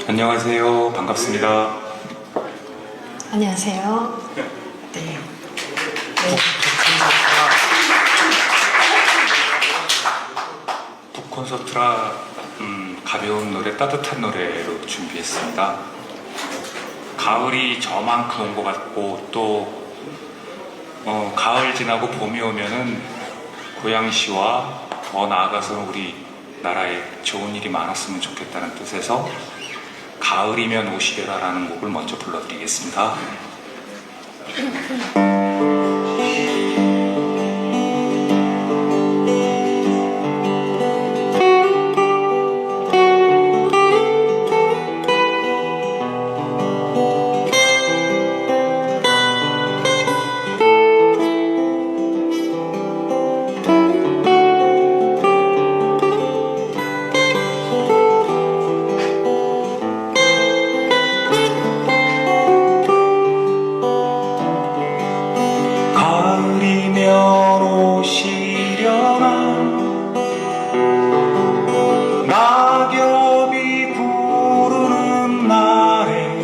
안녕하세요. 반갑습니다. 안녕하세요. 네. 북콘서트라 가벼운 노래, 따뜻한 노래로 준비했습니다. 가을이 저만큼 온 것 같고 또 가을 지나고 봄이 오면은 고양시와 더 나아가서 우리 나라에 좋은 일이 많았으면 좋겠다는 뜻에서 가을이면 오시려라 라는 곡을 먼저 불러드리겠습니다. 낙엽이 부르는 날에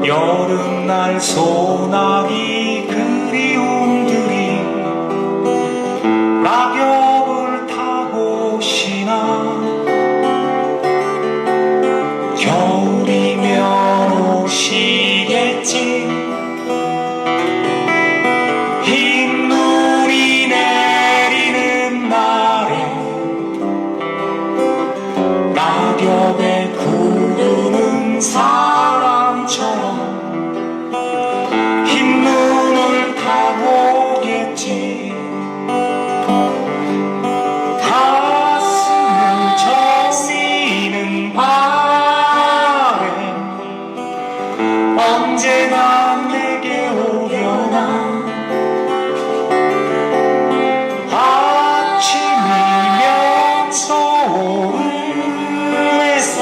여름날 소나기 그리움들이 낙엽을 타고 오시나 겨울이면 오시겠지 흰 눈이 내리는 날에 낙엽에 구르는 사람처럼 흰 눈을 타고 오겠지 가슴을 저미는 바람 언제나 내게 오려나 아침이면 서오르는 햇살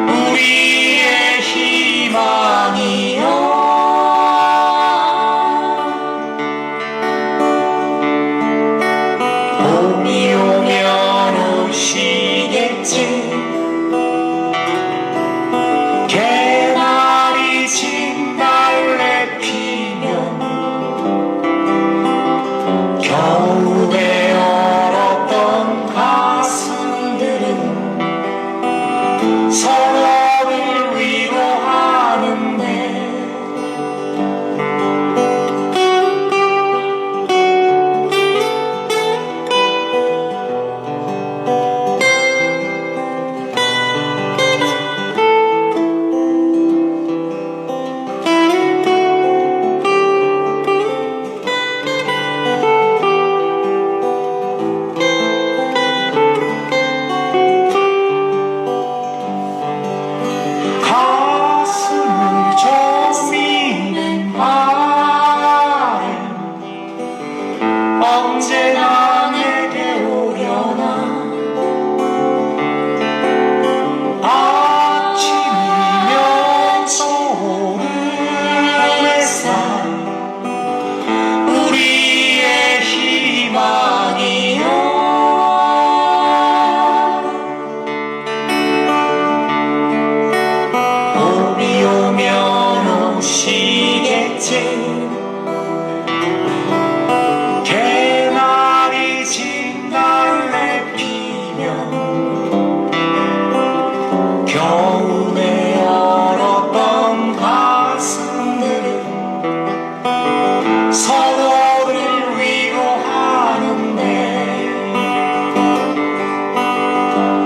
우리의 희망이여 봄이 오면 오시겠지 개나리 진달래 피면 겨울에 얼었던 가슴들은 서로를 위로하는데 가슴을 저미는 바람 언제나 내게 오려나 아침이면 서오르는 햇살 우리의 희망이여 봄이 오면 오시겠지 개나리 진달래 피면 겨울에 얼었던 가슴들은 서로를 위로하는데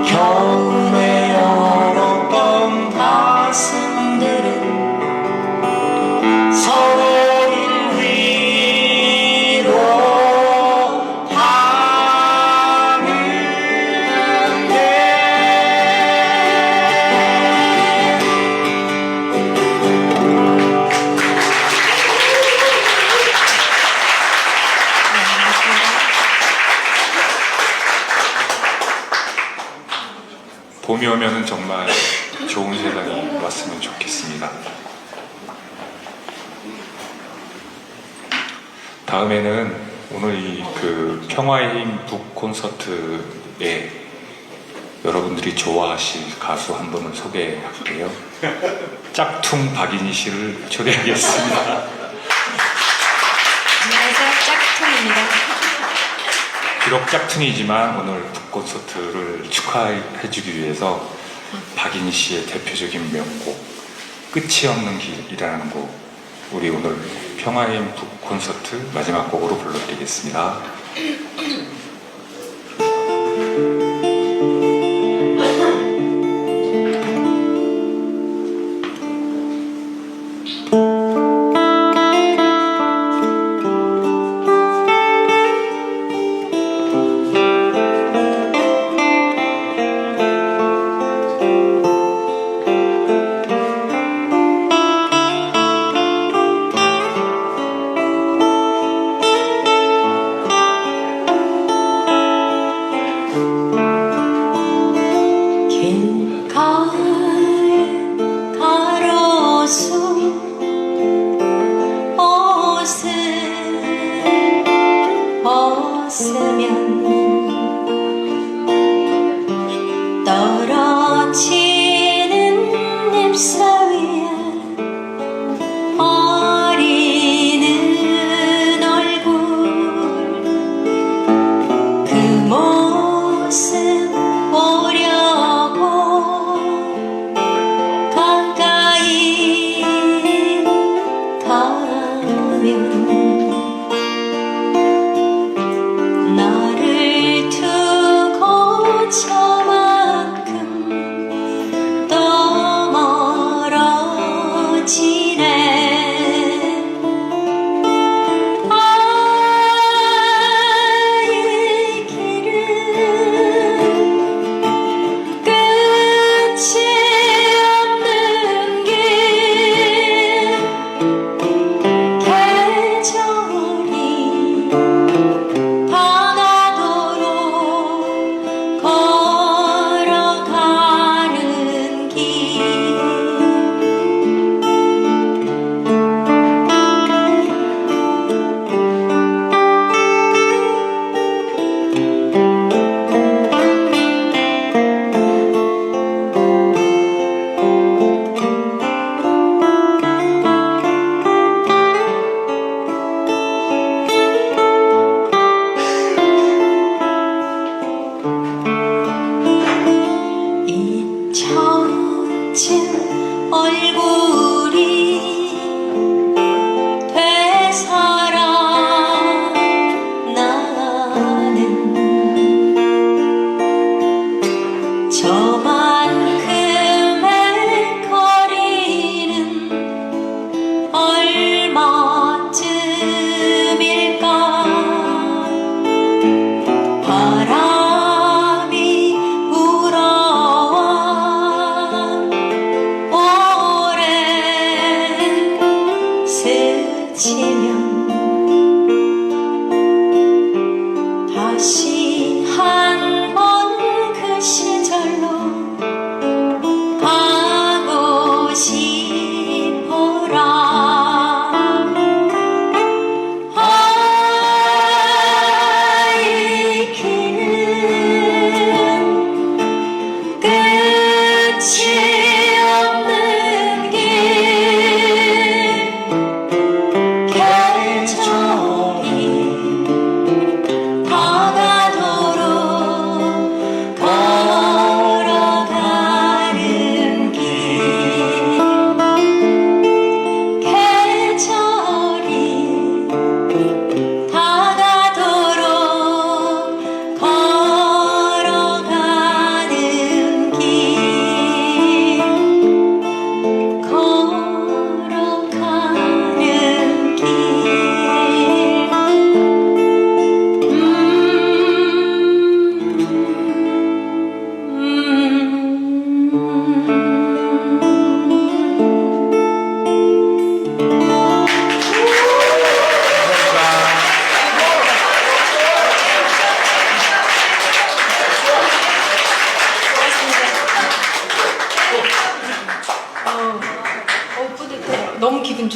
겨울에 얼었던 가슴들은 서로를 봄이 오면은 정말 좋은 세상이 왔으면 좋겠습니다. 다음에는 오늘 이 그 평화의 힘 북 콘서트에 여러분들이 좋아하실 가수 한 분을 소개할게요. 짝퉁 박인희 씨를 초대하겠습니다. 안녕하세요, 짝퉁입니다. 비록 짝퉁이지만 오늘 북 콘서트를 축하해주기 위해서 박인희 씨의 대표적인 명곡 끝이 없는 길이라는 곡, 우리 오늘 평화의 힘 북 콘서트 마지막 곡으로 불러드리겠습니다.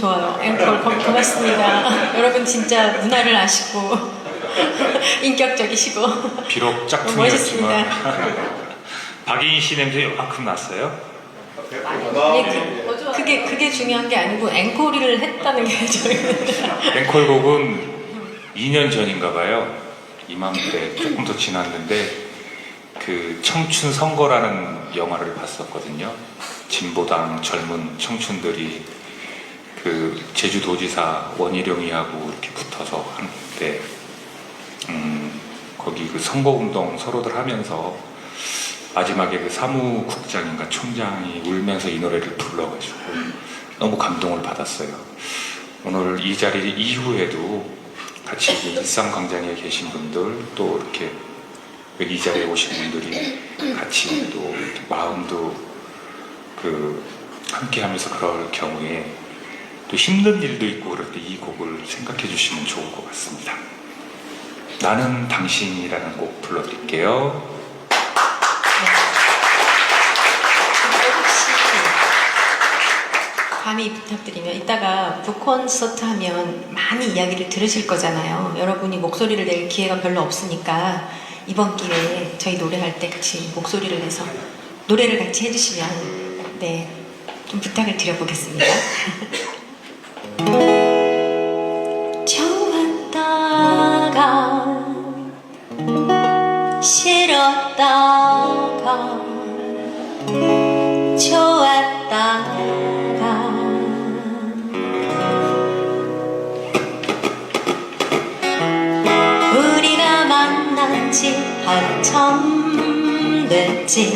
좋아요. 앵콜 고맙습니다. 여러분 진짜 문화를 아시고 인격적이시고 비록 짝퉁이었지만 멋있습니다. 박예인 씨 냄새 요만큼 났어요? 아니, 그게 중요한 게 아니고 앵콜을 했다는 게 저희는 앵콜곡은 2년 전인가 봐요. 이맘때 조금 더 지났는데 그 청춘 선거라는 영화를 봤었거든요. 진보당 젊은 청춘들이 그 제주도지사 원희룡이하고 이렇게 붙어서 한때 거기 그 선거운동 서로들 하면서 마지막에 그 사무국장인가 총장이 울면서 이 노래를 불러가지고 너무 감동을 받았어요. 오늘 이 자리 이후에도 같이 일산광장에 계신 분들 또 이렇게 여기 이 자리에 오신 분들이 같이 또 이렇게 마음도 그 함께하면서 그럴 경우에 또 힘든 일도 있고 그럴 때 이 곡을 생각해 주시면 좋을 것 같습니다. 나는 당신이라는 곡 불러드릴게요. 혹시 감히 부탁드리면 이따가 북콘서트 하면 많이 이야기를 들으실 거잖아요. 여러분이 목소리를 낼 기회가 별로 없으니까 이번 기회에 저희 노래할 때 같이 목소리를 내서 노래를 같이 해주시면 네, 좀 부탁을 드려보겠습니다. 좋았다가 싫었다가 좋았다가 우리가 만난 지 한참 됐지.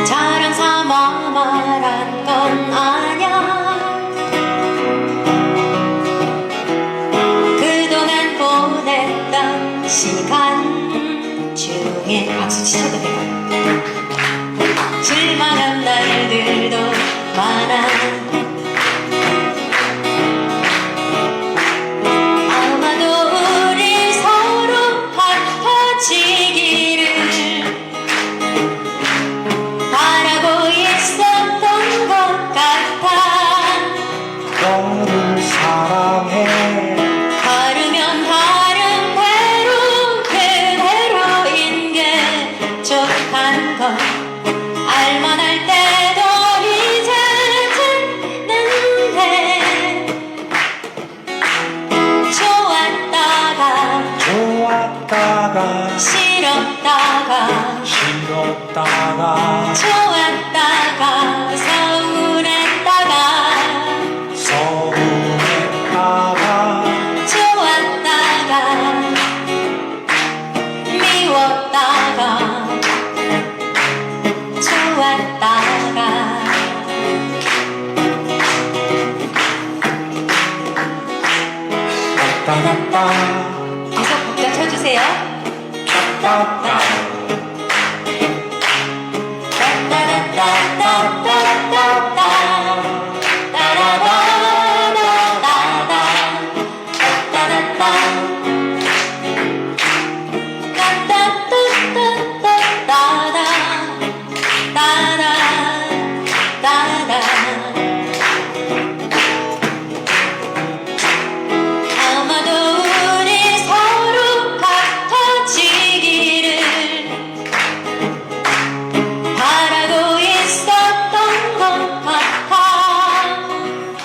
자랑 삼아 말한 건 아냐. 그동안 보냈던 시간 중에 박수 치셔도 돼요. 실망한 날들도 많아. 아마도 우리 서로 핫해지기를 바라고 있었던 것 같아. 너를 사랑해. 다르면 다른 대로 그대로인 게 좋단 걸 알만 할 때도 이제 듣는데. 좋았다가 좋았다가 싫었다가 싫었다가 좋았다가 서운했다가 서운했다가 좋았다가 미웠다가 좋았다가 따따따 계속 박자 쳐주세요. 따따따 따따따따따따따 따라라라라라라 따따따따 따따따따따따따 따라따라. 아마도 우리 서로 같아지기를 바라고 있었던 것 같아.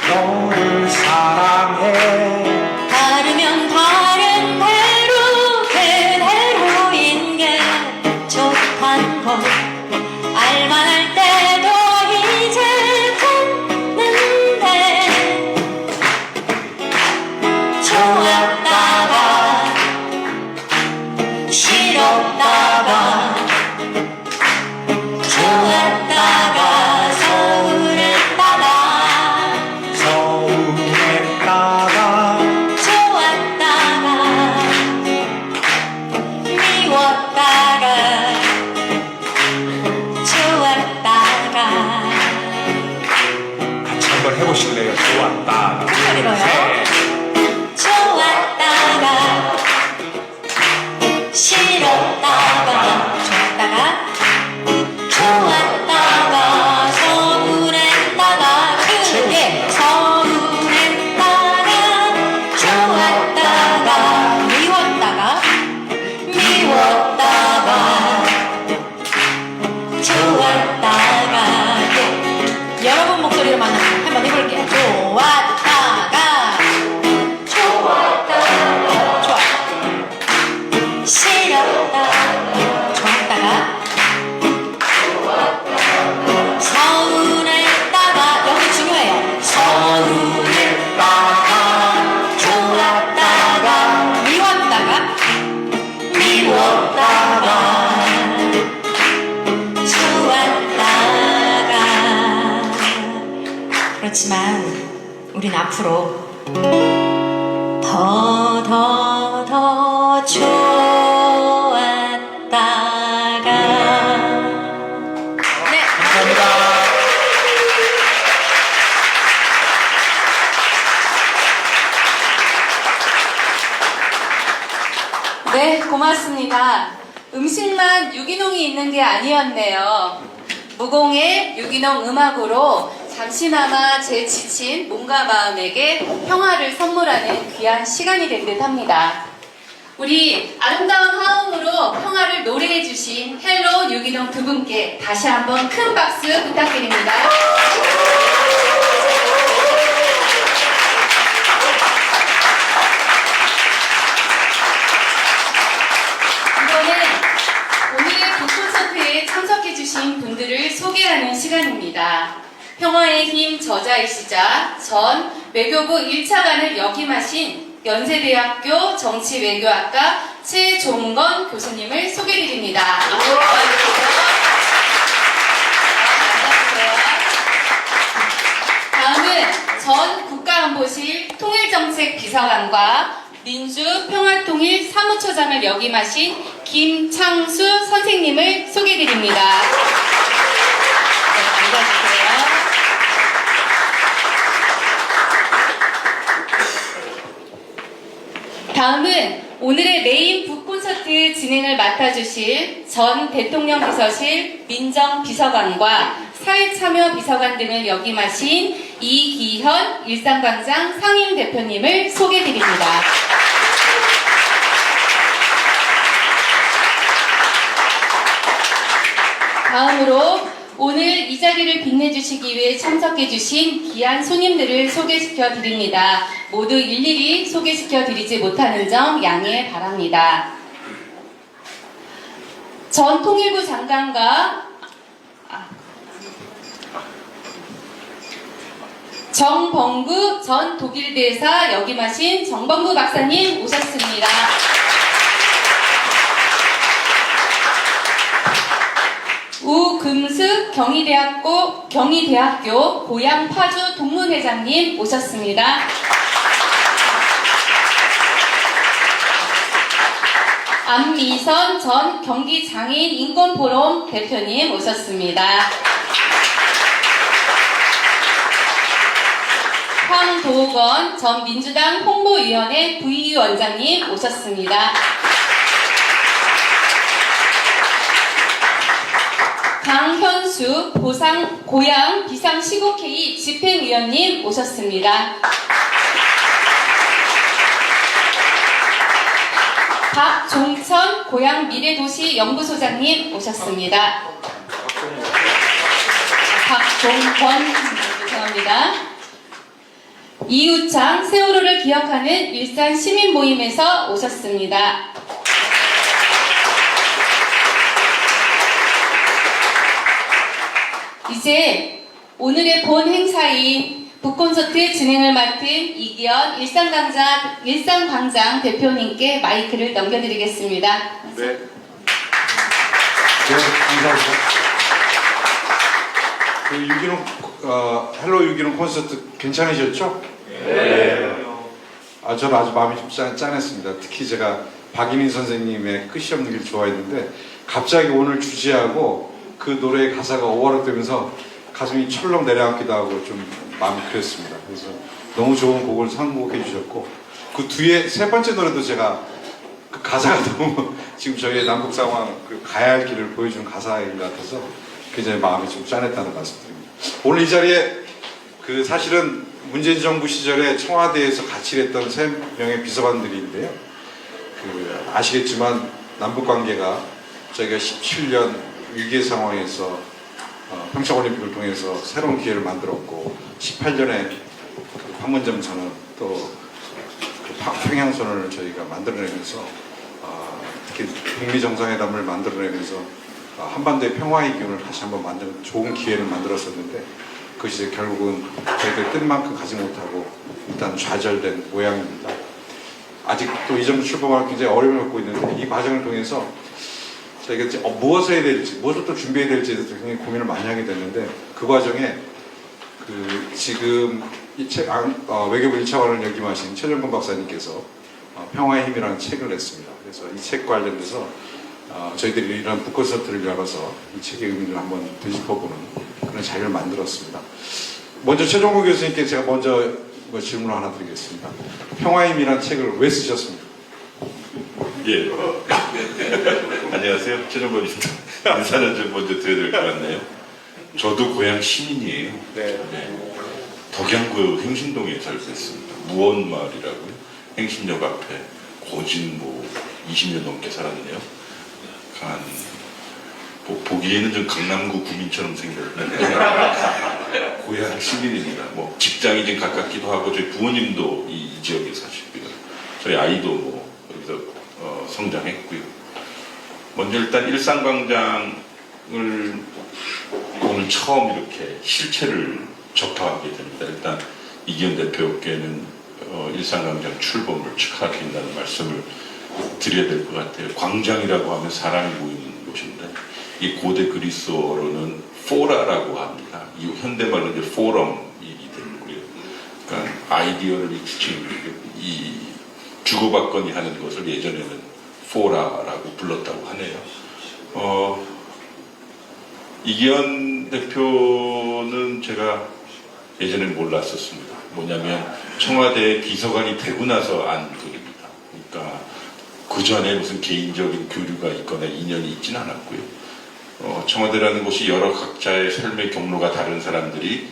너를 사랑해. 다르면 다른 대로 그대로인 게 좋단 걸 알만 할 때도 이제 듣는데. 좋았다가 싫었다가 좋았다가 서운했다가 서운했다가 좋았다가 미웠다가 좋았다가 같이 한번 해보실래요? 좋았다. 소리로요? 좋았다가 싫었다가 좋았다가 좋았다가 서운했다가 그대로 목소리로만 한번 해볼게요. 좋았다가 좋아 싫었다 좋았다가 서운했다가 여기 중요해요. 서운했다가 좋았다가 미웠다가 미웠다가 좋았다가. 그렇지만 우린 앞으로 더 좋았다가. 네, 감사합니다. 네, 고맙습니다. 음식만 유기농이 있는 게 아니었네요. 무공의 유기농 음악으로 잠시나마 제 지친 몸과 마음에게 평화를 선물하는 귀한 시간이 된 듯 합니다. 우리 아름다운 화음으로 평화를 노래해 주신 헬로 유기농 두 분께 다시 한번 큰 박수 부탁드립니다. 이번엔 오늘의 북콘서트에 참석해주신 분들을 소개하는 시간입니다. 평화의 힘 저자이시자 전 외교부 1차관을 역임하신 연세대학교 정치외교학과 최종건 교수님을 소개드립니다. 다음은 전 국가안보실 통일정책 비서관과 민주평화통일 사무처장을 역임하신 김창수 선생님을 소개드립니다. 네, 앉아주세요. 다음은 오늘의 메인 북콘서트 진행을 맡아주실 전 대통령 비서실 민정비서관과 사회참여 비서관 등을 역임하신 이기현 일산광장 상임대표님을 소개드립니다. 다음으로 오늘 이 자리를 빛내주시기 위해 참석해주신 귀한 손님들을 소개시켜 드립니다. 모두 일일이 소개시켜 드리지 못하는 점 양해 바랍니다. 전 통일부 장관과 정범구 전 독일대사 역임하신 정범구 박사님 오셨습니다. 우금숙 경희대학교 고양파주 동문회장님 오셨습니다. 안미선 전 경기장애인 인권포럼 대표님 오셨습니다. 황도건 전 민주당 홍보위원회 부위원장님 오셨습니다. 강현수 고양 비상시국회의 집행위원님 오셨습니다. 박종천 고양 미래도시 연구소장님 오셨습니다. 박종권 죄송합니다. 이우창 세월호를 기억하는 일산 시민 모임에서 오셨습니다. 이제 오늘의 본 행사인 북콘서트 진행을 맡은 이기현 일산광장 대표님께 마이크를 넘겨드리겠습니다. 네. 네, 감사합니다. 그 유기농, 헬로 유기농 콘서트 괜찮으셨죠? 네. 저는 아주 마음이 좀 짠했습니다. 특히 제가 박인희 선생님의 끝이 없는 길 좋아했는데 갑자기 오늘 주제하고 그 노래의 가사가 오버랩되면서 가슴이 철렁 내려앉기도 하고 좀 마음이 그랬습니다. 그래서 너무 좋은 곡을 선곡해 주셨고 그 뒤에 세 번째 노래도 제가 그 가사가 너무 지금 저희의 남북 상황 그 가야 할 길을 보여주는 가사인 것 같아서 굉장히 마음이 좀 짠했다는 말씀드립니다. 오늘 이 자리에 그 사실은 문재인 정부 시절에 청와대에서 같이 일했던 3명의 비서관들인데요. 그 아시겠지만 남북 관계가 저희가 17년 위기의 상황에서 평창올림픽을 통해서 새로운 기회를 만들었고 18년에 판문점선언 또 평양선언을 저희가 만들어내면서 특히 북미 정상회담을 만들어내면서 한반도의 평화의 기운을 다시 한번 만드는 좋은 기회를 만들었었는데 그것이 결국은 저희들 뜻 만큼 가지 못하고 일단 좌절된 모양입니다. 아직도 이 정부 출범하기 굉장히 어려움을 겪고 있는데 이 과정을 통해서 저희가 이제 무엇을 해야 될지, 무엇을 또 준비해야 될지에 대해서 굉장히 고민을 많이 하게 됐는데 그 과정에 지금 외교부 1차관을 역임하신 최정근 박사님께서 평화의 힘이라는 책을 냈습니다. 그래서 이 책 관련돼서 저희들이 이런 북콘서트를 열어서 이 책의 의미를 한번 되짚어보는 그런 자리를 만들었습니다. 먼저 최종국 교수님께 제가 먼저 질문을 하나 드리겠습니다. 평화의 힘이라는 책을 왜 쓰셨습니까? 예. 안녕하세요. 최정권입니다. 인사는 좀 먼저 드려야 될 것 같네요. 저도 고향 시민이에요. 네. 덕양구 행신동에 살고 있습니다. 무원마을이라고요. 행신역 앞에 고진 20년 넘게 살았네요. 보기에는 좀 강남구 구민처럼 생겼는데 고향 시민입니다. 직장이 좀 가깝기도 하고 저희 부모님도 이 지역에 사시고요. 저희 아이도 여기서 성장했고요. 먼저 일단 일산광장을 오늘 처음 이렇게 실체를 접하게 됩니다. 일단 이기현 대표께는 일산광장 출범을 축하드린다는 말씀을 드려야 될 것 같아요. 광장이라고 하면 사람이 모이는 곳인데 이 고대 그리스어로는 포라라고 합니다. 이 현대말로 이제 포럼이 되고요. 그러니까 아이디어를 이 주고받거니 하는 것을 예전에는 포라라고 불렀다고 하네요. 이기현 대표는 제가 예전에 몰랐었습니다. 뭐냐면 청와대 비서관이 되고 나서 안 분입니다. 그러니까 그 전에 무슨 개인적인 교류가 있거나 인연이 있진 않았고요. 청와대라는 곳이 여러 각자의 삶의 경로가 다른 사람들이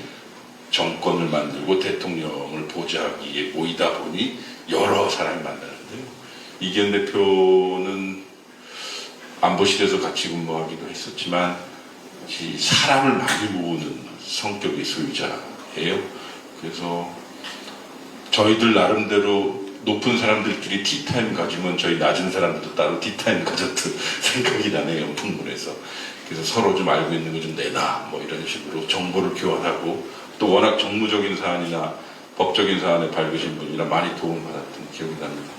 정권을 만들고 대통령을 보좌하기에 모이다 보니 여러 사람이 만나는데요. 이기현 대표는 안보실에서 같이 근무하기도 했었지만 사람을 많이 모으는 성격의 소유자예요. 그래서 저희들 나름대로 높은 사람들끼리 티타임 가지면 저희 낮은 사람들도 따로 티타임 가졌던 생각이 나네요. 연풍문에서. 그래서 서로 좀 알고 있는 거 좀 내놔 이런 식으로 정보를 교환하고 또 워낙 정무적인 사안이나 법적인 사안에 밝으신 분이라 많이 도움받았던 기억이 납니다.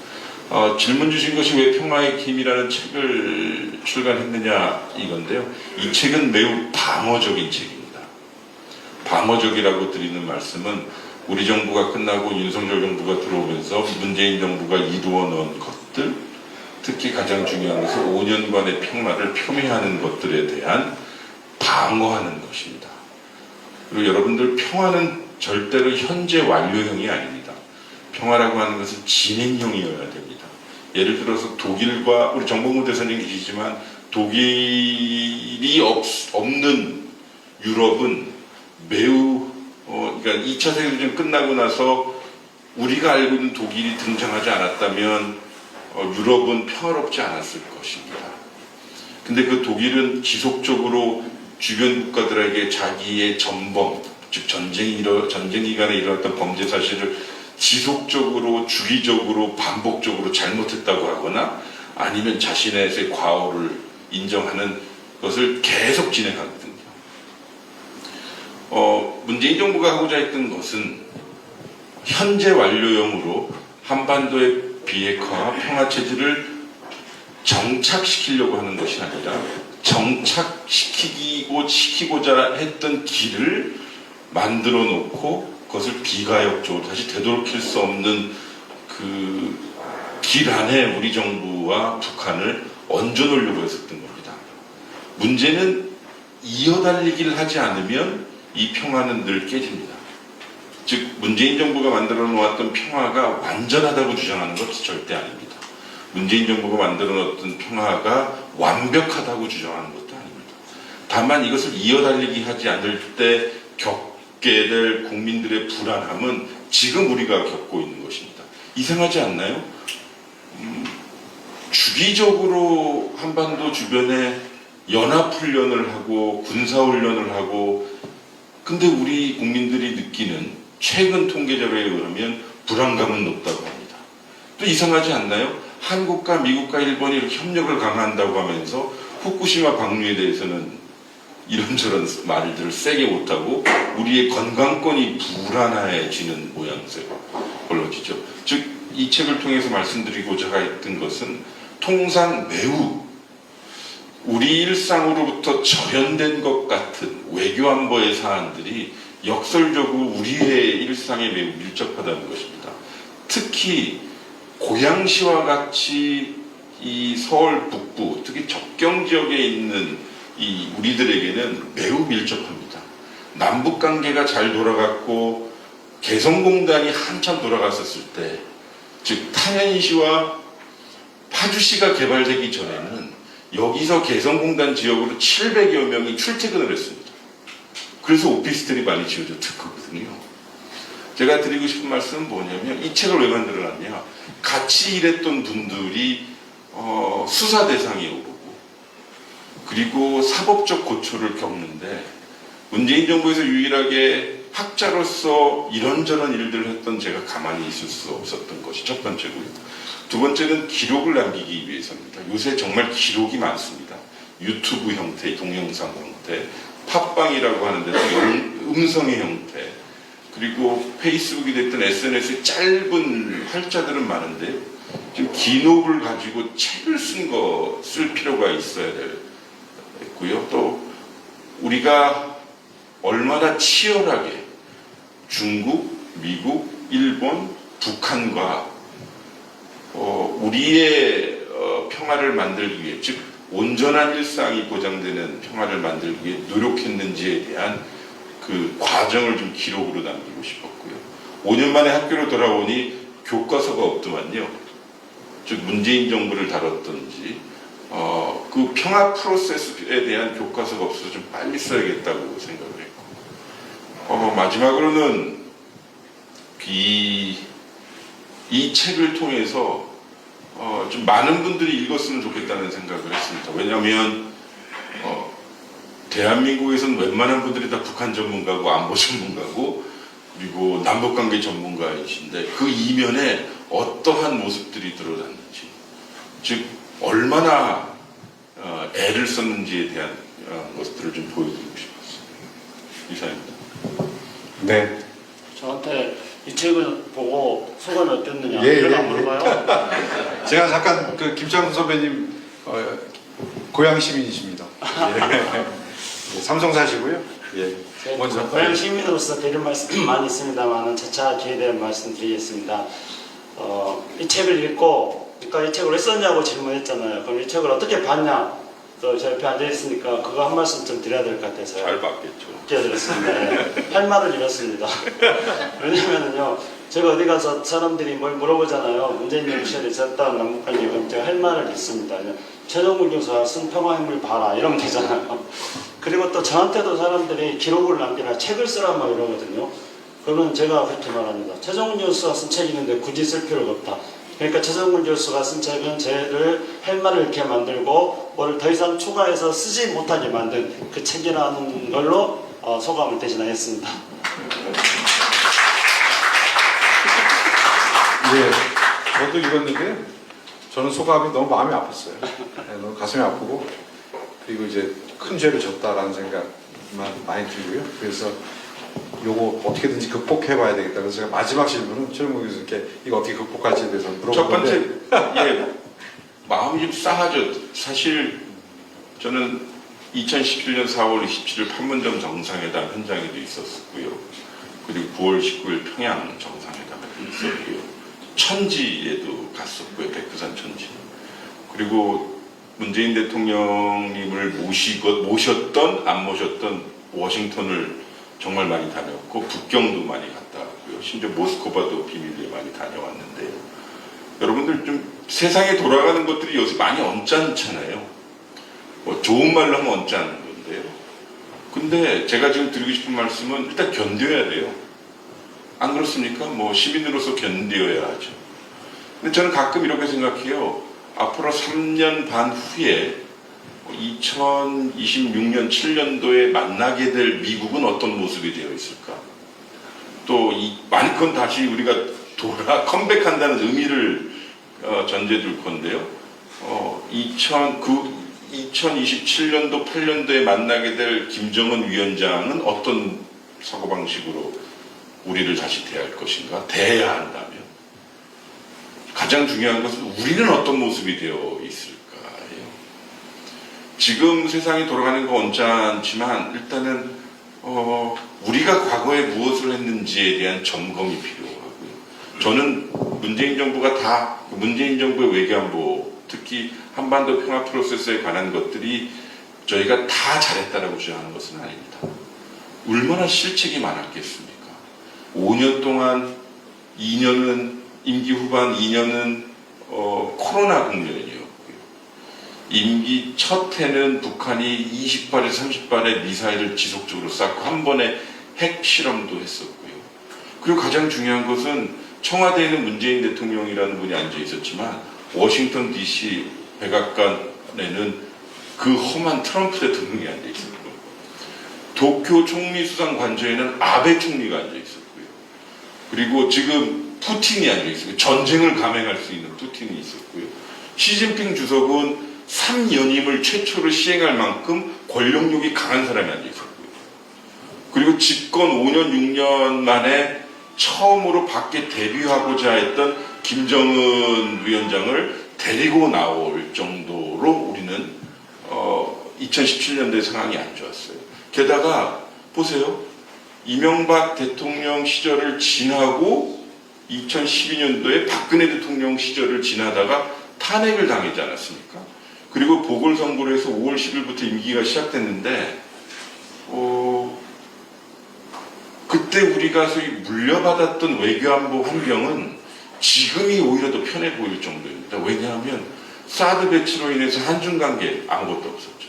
질문 주신 것이 왜 평화의 힘이라는 책을 출간했느냐 이건데요. 이 책은 매우 방어적인 책입니다. 방어적이라고 드리는 말씀은 우리 정부가 끝나고 윤석열 정부가 들어오면서 문재인 정부가 이루어 놓은 것들, 특히 가장 중요한 것은 5년간의 평화를 표미하는 것들에 대한 방어하는 것입니다. 그리고 여러분들 평화는 절대로 현재 완료형이 아닙니다. 평화라고 하는 것은 진행형이어야 됩니다. 예를 들어서 독일과 우리 정봉무 대사님 계시지만 독일이 없는 유럽은 매우 그러니까 2차 세계대전 끝나고 나서 우리가 알고 있는 독일이 등장하지 않았다면 유럽은 평화롭지 않았을 것입니다. 근데 그 독일은 지속적으로 주변 국가들에게 자기의 전범, 즉 전쟁 기간에 일어났던 범죄 사실을 지속적으로 주기적으로 반복적으로 잘못했다고 하거나 아니면 자신의 과오를 인정하는 것을 계속 진행하거든요. 문재인 정부가 하고자 했던 것은 현재 완료형으로 한반도의 비핵화와 평화체제를 정착시키려고 하는 것이 아니라 정착시키고자 했던 길을 만들어 놓고 그것을 비가역적으로 다시 되돌릴 수 없는 그 길 안에 우리 정부와 북한을 얹어놓으려고 했었던 겁니다. 문제는 이어달리기를 하지 않으면 이 평화는 늘 깨집니다. 즉 문재인 정부가 만들어 놓았던 평화가 완전하다고 주장하는 것이 절대 아닙니다. 문재인 정부가 만들어 놓았던 평화가 완벽하다고 주장하는 것도 아닙니다. 다만 이것을 이어달리기 하지 않을 때 겪게 될 국민들의 불안함은 지금 우리가 겪고 있는 것입니다. 이상하지 않나요? 주기적으로 한반도 주변에 연합훈련을 하고 군사훈련을 하고, 근데 우리 국민들이 느끼는 최근 통계 자료에 의하면 불안감은 높다고 합니다. 또 이상하지 않나요? 한국과 미국과 일본이 이렇게 협력을 강화한다고 하면서 후쿠시마 방류에 대해서는 이런저런 말들을 세게 못하고 우리의 건강권이 불안해지는 모양새로 벌어지죠. 즉, 이 책을 통해서 말씀드리고자 했던 것은 통상 매우 우리 일상으로부터 절연된 것 같은 외교안보의 사안들이 역설적으로 우리의 일상에 매우 밀접하다는 것입니다. 특히 고양시와 같이 이 서울 북부, 특히 접경 지역에 있는 이 우리들에게는 매우 밀접합니다. 남북 관계가 잘 돌아갔고 개성공단이 한참 돌아갔었을 때, 즉 탄현시와 파주시가 개발되기 전에는 여기서 개성공단 지역으로 700여 명이 출퇴근을 했습니다. 그래서 오피스텔이 많이 지어졌던 거거든요. 제가 드리고 싶은 말씀은 뭐냐면, 이 책을 왜 만들어놨냐, 같이 일했던 분들이 수사 대상이 오르고 그리고 사법적 고초를 겪는데, 문재인 정부에서 유일하게 학자로서 이런저런 일들을 했던 제가 가만히 있을 수 없었던 것이 첫 번째고요. 두 번째는 기록을 남기기 위해서입니다. 요새 정말 기록이 많습니다. 유튜브 형태, 동영상 형태, 팟빵이라고 하는데도 음성의 형태, 그리고 페이스북이 됐든 SNS의 짧은 활자들은 많은데요. 지금 기록을 가지고 책을 쓸 필요가 있어야 되고요. 또 우리가 얼마나 치열하게 중국, 미국, 일본, 북한과 우리의 평화를 만들기 위해, 즉 온전한 일상이 보장되는 평화를 만들기 위해 노력했는지에 대한 그 과정을 좀 기록으로 남기고 싶었고요. 5년 만에 학교로 돌아오니 교과서가 없더만요. 즉 문재인 정부를 다뤘던지 그 평화 프로세스에 대한 교과서가 없어서 좀 빨리 써야겠다고 생각을 했고, 마지막으로는 이 책을 통해서 좀 많은 분들이 읽었으면 좋겠다는 생각을 했습니다. 왜냐하면 대한민국에서는 웬만한 분들이 다 북한 전문가고 안보 전문가고 그리고 남북관계 전문가이신데, 그 이면에 어떠한 모습들이 드러났는지, 즉 얼마나 애를 썼는지에 대한 것들을 좀 보여드리고 싶었습니다. 이상입니다. 네. 저한테 이 책을 보고 소감이 어땠느냐 예, 이런 예, 안 물어봐요. 제가 잠깐 그 김창훈 선배님 고향 시민이십니다. 예. 삼성 사시고요. 예. 먼저 고향 시민으로서 드릴 말씀 많이 있습니다만 차차 기회 되면 말씀드리겠습니다. 이 책을 읽고, 그러니까 이 책을 왜 썼냐고 질문했잖아요. 그럼 이 책을 어떻게 봤냐? 또 제 옆에 앉아 있으니까 그거 한 말씀 좀 드려야 될 것 같아서요. 잘 봤겠죠. 끼어들었습니다. 할 말을 잃었습니다. 왜냐면은요, 제가 어디 가서 사람들이 뭘 물어보잖아요. 문재인 정부 시절에 있었던 남북관계, 그럼 제가 할 말을 잃습니다. 최종훈 교수가 쓴 평화인물 봐라 이러면 되잖아요. 그리고 또 저한테도 사람들이 기록을 남기라, 책을 쓰라 막 이러거든요. 그러면 제가 그렇게 말합니다. 최종훈 교수가 쓴 책이 있는데 굳이 쓸 필요가 없다. 그러니까 최종훈 교수가 쓴 책은 쟤를 할 말을 이렇게 만들고 뭘 더 이상 추가해서 쓰지 못하게 만든 그 책이라는 걸로 소감을 대신하였습니다. 예, 저도 읽었는데 저는 소감이 너무 마음이 아팠어요. 네, 너무 가슴이 아프고, 그리고 이제 큰 죄를 졌다라는 생각만 많이 들고요. 그래서 요거 어떻게든지 극복해봐야 되겠다. 그래서 제가 마지막 질문은 최종국 교수님께 이거 어떻게 극복할지에 대해서 첫 번째, 물어보는데, 마음이 좀 싸하죠. 사실 저는 2017년 4월 27일 판문점 정상회담 현장에도 있었고요. 그리고 9월 19일 평양 정상회담에도 있었고요. 천지에도 갔었고요. 백두산 천지. 그리고 문재인 대통령님을 모셨던 안 모셨던 워싱턴을 정말 많이 다녔고, 북경도 많이 갔다 왔고요. 심지어 모스크바도 비밀리에 많이 다녀왔는데요. 여러분들 좀 세상에 돌아가는 것들이 요새 많이 언짢잖아요. 뭐 좋은 말로 하면 언짢은 건데요. 근데 제가 지금 드리고 싶은 말씀은 일단 견뎌야 돼요. 안 그렇습니까? 뭐 시민으로서 견뎌야 하죠. 근데 저는 가끔 이렇게 생각해요. 앞으로 3년 반 후에 2026년 7년도에 만나게 될 미국은 어떤 모습이 되어 있을까? 또 이 많건 다시 우리가 돌아 컴백한다는 의미를 전제 둘 건데요. 2027년도 8년도에 만나게 될 김정은 위원장은 어떤 사고방식으로 우리를 다시 대할 것인가? 대해야 한다면 가장 중요한 것은 우리는 어떤 모습이 되어 있을까요? 지금 세상이 돌아가는 거 언짢지만 일단은 우리가 과거에 무엇을 했는지에 대한 점검이 필요하고요. 저는 문재인 정부의 외교안보, 특히 한반도 평화 프로세스에 관한 것들이 저희가 다 잘했다라고 주장하는 것은 아닙니다. 얼마나 실책이 많았겠습니까? 5년 동안 2년은 임기 후반 2년은 코로나 국면이었고요. 임기 첫 해는 북한이 20발에서 30발의 미사일을 지속적으로 쐈고 한 번에 핵 실험도 했었고요. 그리고 가장 중요한 것은 청와대에는 문재인 대통령이라는 분이 앉아 있었지만 워싱턴 DC 백악관에는 그 험한 트럼프 대통령이 앉아 있었고요. 도쿄 총리수상 관저에는 아베 총리가 앉아 있었고요. 그리고 지금 푸틴이 앉아 있었고요. 전쟁을 감행할 수 있는 푸틴이 있었고요. 시진핑 주석은 3연임을 최초로 시행할 만큼 권력욕이 강한 사람이 앉아 있었고요. 그리고 집권 5년 6년 만에 처음으로 밖에 데뷔하고자 했던 김정은 위원장을 데리고 나올 정도로 우리는 2017년도의 상황이 안 좋았어요. 게다가 보세요. 이명박 대통령 시절을 지나고 2012년도에 박근혜 대통령 시절을 지나다가 탄핵을 당하지 않았습니까? 그리고 보궐선거를 해서 5월 10일부터 임기가 시작됐는데 그때 우리가 소위 물려받았던 외교안보 환경은 지금이 오히려 더 편해 보일 정도입니다. 왜냐하면 사드 배치로 인해서 한중관계 아무것도 없었죠.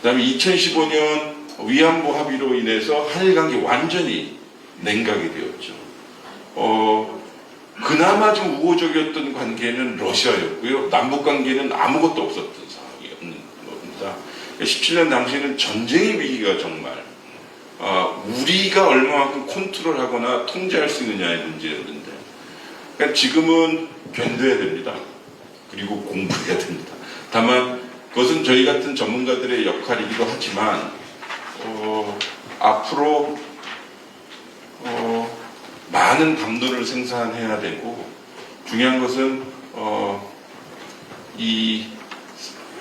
그 다음에 2015년 위안부 합의로 인해서 한일관계 완전히 냉각이 되었죠. 그나마 좀 우호적이었던 관계는 러시아였고요. 남북관계는 아무것도 없었던 상황이었는 겁니다. 17년 당시에는 전쟁의 위기가 정말 우리가 얼마만큼 컨트롤하거나 통제할 수 있느냐의 문제였는데 그러니까 지금은 견뎌야 됩니다. 그리고 공부해야 됩니다. 다만 그것은 저희 같은 전문가들의 역할이기도 하지만 앞으로 많은 담론을 생산해야 되고 중요한 것은 이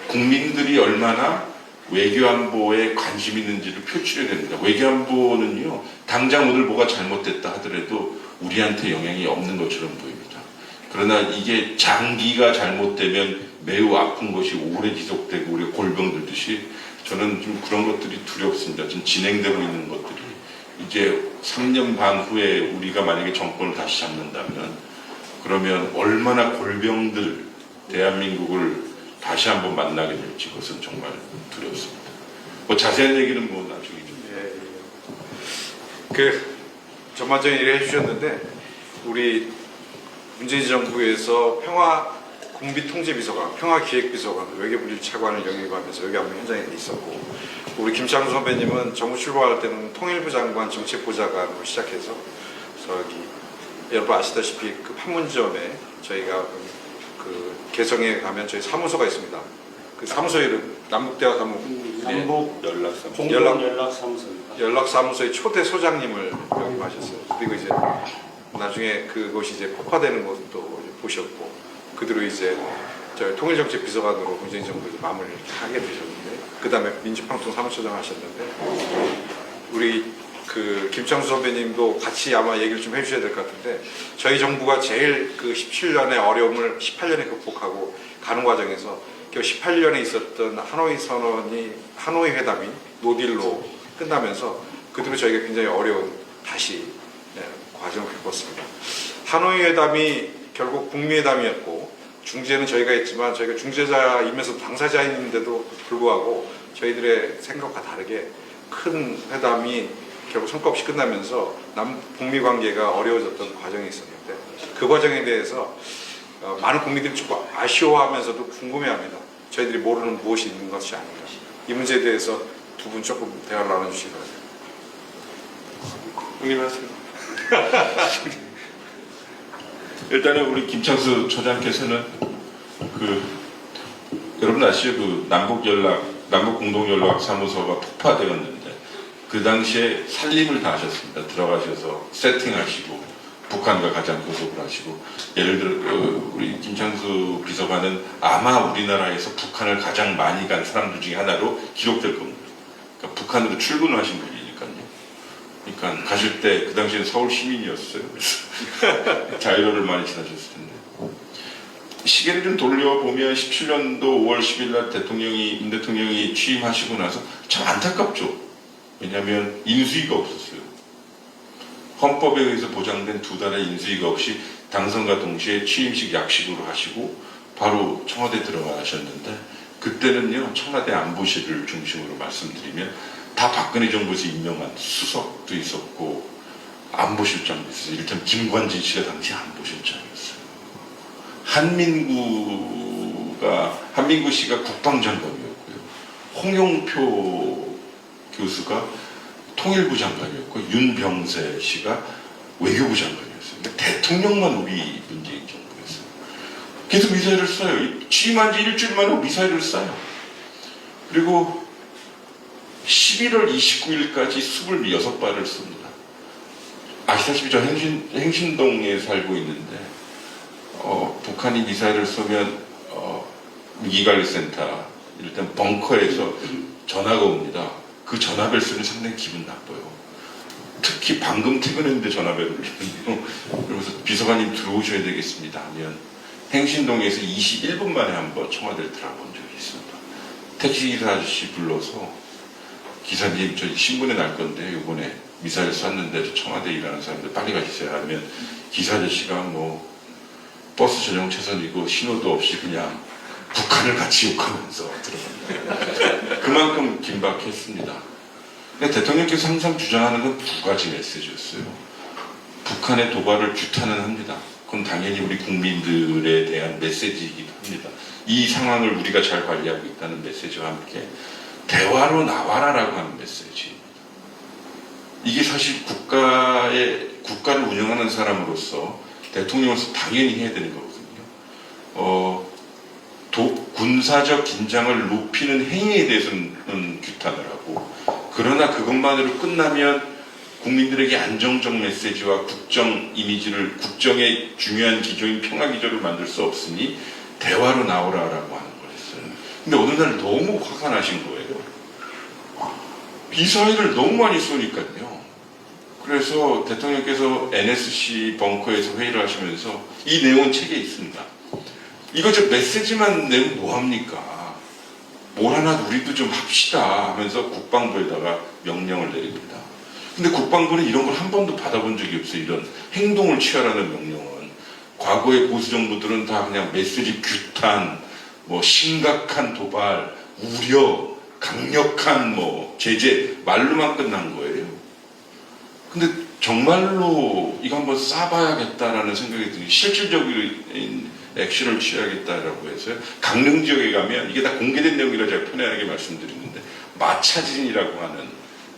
국민들이 얼마나 외교안보에 관심 있는지를 표출해야 됩니다. 외교안보는요 당장 오늘 뭐가 잘못됐다 하더라도 우리한테 영향이 없는 것처럼 보입니다. 그러나 이게 장기가 잘못되면 매우 아픈 것이 오래 지속되고 우리가 골병 들듯이 저는 좀 그런 것들이 두렵습니다. 지금 진행되고 있는 것들이 이제 3년 반 후에 우리가 만약에 정권을 다시 잡는다면 그러면 얼마나 골병들 대한민국을 다시 한번 만나게 될지 그것은 정말 두렵습니다. 뭐 자세한 얘기는 뭐 나중에 좀. 그 전반적인 얘기를 해주셨는데 우리 문재인 정부에서 평화국비통제비서관, 평화기획비서관, 외교부질 차관을 영입하면서 외교안보 현장에 있었고 우리 김창수 선배님은 정부 출범할 때는 통일부 장관 정책보좌관으로 시작해서 여러분 아시다시피 그 판문점에 저희가 그 개성에 가면 저희 사무소가 있습니다. 그 사무소 이름 남북대화 사무 남북 연락사무소. 연락사무소입니다. 연락사무소의 초대 소장님을 영입하셨어요. 그리고 이제 나중에 그것이 이제 폭파되는 것도 보셨고 그대로 이제 저희 통일정책비서관으로 문재인 정부에서 마무리를 하게 되셨는데 그 다음에 민주방송 사무처장 하셨는데 우리 그 김창수 선배님도 같이 아마 얘기를 좀 해주셔야 될 것 같은데 저희 정부가 제일 그 17년의 어려움을 18년에 극복하고 가는 과정에서 18년에 있었던 하노이 선언이 하노이 회담이 노딜로 끝나면서 그대로 저희가 굉장히 어려운 다시 과정을 겪었습니다. 하노이 회담이 결국 북미 회담이었고 중재는 저희가 했지만 저희가 중재자이면서 당사자인데도 불구하고 저희들의 생각과 다르게 큰 회담이 결국 성과 없이 끝나면서 북미 관계가 어려워졌던 과정이 있었는데 그 과정에 대해서 많은 국민들이 조금 아쉬워하면서도 궁금해합니다. 저희들이 모르는 무엇이 있는 것이 아닌가. 이 문제에 대해서 두 분 조금 대화를 나눠주시기 바랍니다. 형님 하세요. 일단은 우리 김창수 처장께서는 여러분 아시죠? 남북 공동연락 사무소가 폭파되었는데 그 당시에 살림을 다 하셨습니다. 들어가셔서 세팅하시고 북한과 가장 교섭을 하시고, 예를 들어 우리 김창수 비서관은 아마 우리나라에서 북한을 가장 많이 간 사람들 중에 하나로 기록될 겁니다. 그러니까 북한으로 출근을 하신 분이니까요. 그러니까 가실 때 그 당시에는 서울 시민이었어요. 그래서 자유로를 많이 지나셨을 텐데. 시계를 좀 돌려보면 17년도 5월 10일 날 임 대통령이 취임하시고 나서 참 안타깝죠. 왜냐하면 인수위가 없었어요. 헌법에 의해서 보장된 2달의 인수위가 없이 당선과 동시에 취임식 약식으로 하시고 바로 청와대 들어가셨는데, 그때는요 청와대 안보실을 중심으로 말씀드리면 다 박근혜 정부에서 임명한 수석도 있었고 안보실장도 있었어요. 이를테면 김관진 씨가 당시 안보실장이었어요. 한민구 씨가 국방장관이었고요. 홍영표 교수가 통일부 장관이었고 윤병세 씨가 외교부 장관이었어요. 그러니까 대통령만 우리 문재인 정부였어요. 계속 미사일을 쏴요. 취임한 지 일주일 만에 미사일을 쏴요. 그리고 11월 29일까지 26발을 쏩니다. 아시다시피 저 행신동에 살고 있는데 북한이 미사일을 쏘면 위기관리센터, 일단 벙커에서 전화가 옵니다. 그 전화벨 소리는 상당히 기분 나빠요. 특히 방금 퇴근했는데 전화벨을 울리거든요. 그러면서 비서관님 들어오셔야 되겠습니다 하면 행신동에서 21분 만에 한번 청와대를 들어본 적이 있습니다. 택시기사 아저씨 불러서 기사님 저 신문에 날 건데 이번에 미사일 쐈는데 청와대 일하는 사람들 빨리 가주세요 하면 기사 아저씨가 뭐 버스 전용 차선이고 신호도 없이 그냥 북한을 같이 욕하면서 들어갑니다. 그만큼 긴박했습니다. 근데 대통령께서 항상 주장하는 건 두 가지 메시지였어요. 북한의 도발을 규탄은 합니다. 그건 당연히 우리 국민들에 대한 메시지이기도 합니다. 이 상황을 우리가 잘 관리하고 있다는 메시지와 함께 대화로 나와라라고 하는 메시지입니다. 이게 사실 국가를 운영하는 사람으로서 대통령으로서 당연히 해야 되는 거거든요. 군사적 긴장을 높이는 행위에 대해서는 규탄을 하고, 그러나 그것만으로 끝나면 국민들에게 안정적 메시지와 국정 이미지를, 국정의 중요한 기조인 평화 기조를 만들 수 없으니 대화로 나오라라고 하는 걸 했어요. 근데 어느 날 너무 화가 나신 거예요. 미사일을 너무 많이 쏘니까요. 그래서 대통령께서 NSC 벙커에서 회의를 하시면서 이 내용은 책에 있습니다. 이거 저 메시지만 내면 뭐합니까? 뭘 하나 우리도 좀 합시다 하면서 국방부에다가 명령을 내립니다. 근데 국방부는 이런 걸 한 번도 받아본 적이 없어요. 이런 행동을 취하라는 명령은. 과거의 보수 정부들은 다 그냥 메시지 규탄, 뭐 심각한 도발, 우려, 강력한 뭐 제재 말로만 끝난 거예요. 근데 정말로 이거 한번 쏴봐야겠다라는 생각이 드니 실질적인 액션을 취하겠다라고 해서요. 강릉 지역에 가면 이게 다 공개된 내용이라 제가 편안하게 말씀드리는데 마차진이라고 하는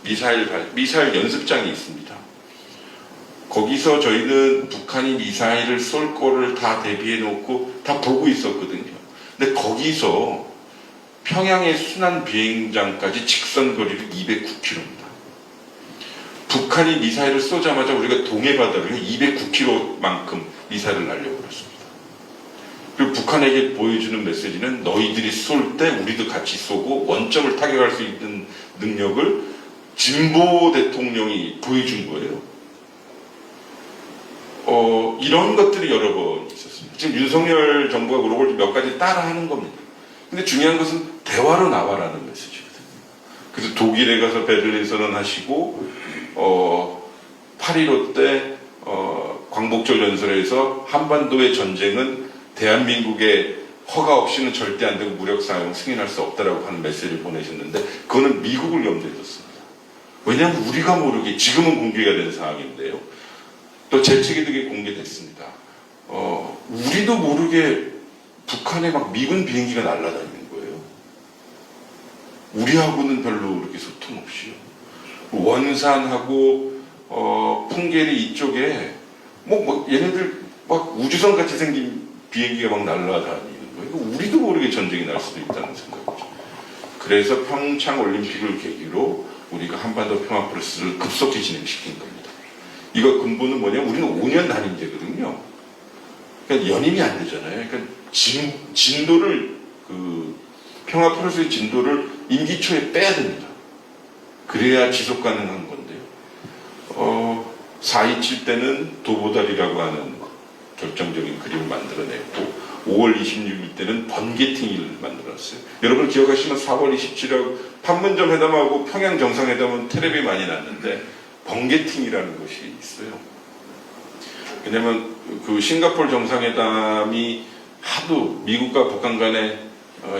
미사일 연습장이 있습니다. 거기서 저희는 북한이 미사일을 쏠 거를 다 대비해 놓고 다 보고 있었거든요. 근데 거기서 평양의 순환 비행장까지 직선 거리를 209km입니다. 북한이 미사일을 쏘자마자 우리가 동해 바다로 209km만큼 미사일을 날려버렸습니다. 그리고 북한에게 보여주는 메시지는 너희들이 쏠 때 우리도 같이 쏘고 원점을 타격할 수 있는 능력을 진보 대통령이 보여준 거예요. 이런 것들이 여러 번 있었습니다. 지금 윤석열 정부가 그런 걸 몇 가지 따라하는 겁니다. 근데 중요한 것은 대화로 나와라는 메시지거든요. 그래서 독일에 가서 베를린 선언하시고 8.15 때 광복절 연설에서 한반도의 전쟁은 대한민국의 허가 없이는 절대 안 되고 무력 사용 승인할 수 없다라고 하는 메시지를 보내셨는데 그거는 미국을 염두에 뒀습니다. 왜냐하면 우리가 모르게 지금은 공개가 된 상황인데요. 또 제 책에도 그게 공개됐습니다. 우리도 모르게 북한에 막 미군 비행기가 날아다니는 거예요. 우리하고는 별로 그렇게 소통 없이요. 원산하고 풍계리 이쪽에 얘네들 막 우주선 같이 생긴 비행기가 막 날아다니는 거예요. 우리도 모르게 전쟁이 날 수도 있다는 생각이죠. 그래서 평창 올림픽을 계기로 우리가 한반도 평화 프로세스를 급속히 진행시킨 겁니다. 이거 근본은 뭐냐면 우리는 5년 단임제거든요. 그러니까 연임이 안 되잖아요. 그러니까 진도를 평화 프로세스의 진도를 임기 초에 빼야 됩니다. 그래야 지속 가능한 건데요. 4.27 때는 도보다리라고 하는 결정적인 그림을 만들어냈고 5월 26일 때는 번개팅을 만들었어요. 여러분 기억하시면 4월 27일하고 판문점 회담하고 평양 정상회담은 텔레비에 많이 났는데 번개팅이라는 것이 있어요. 왜냐면 그 싱가포르 정상회담이 하도 미국과 북한 간에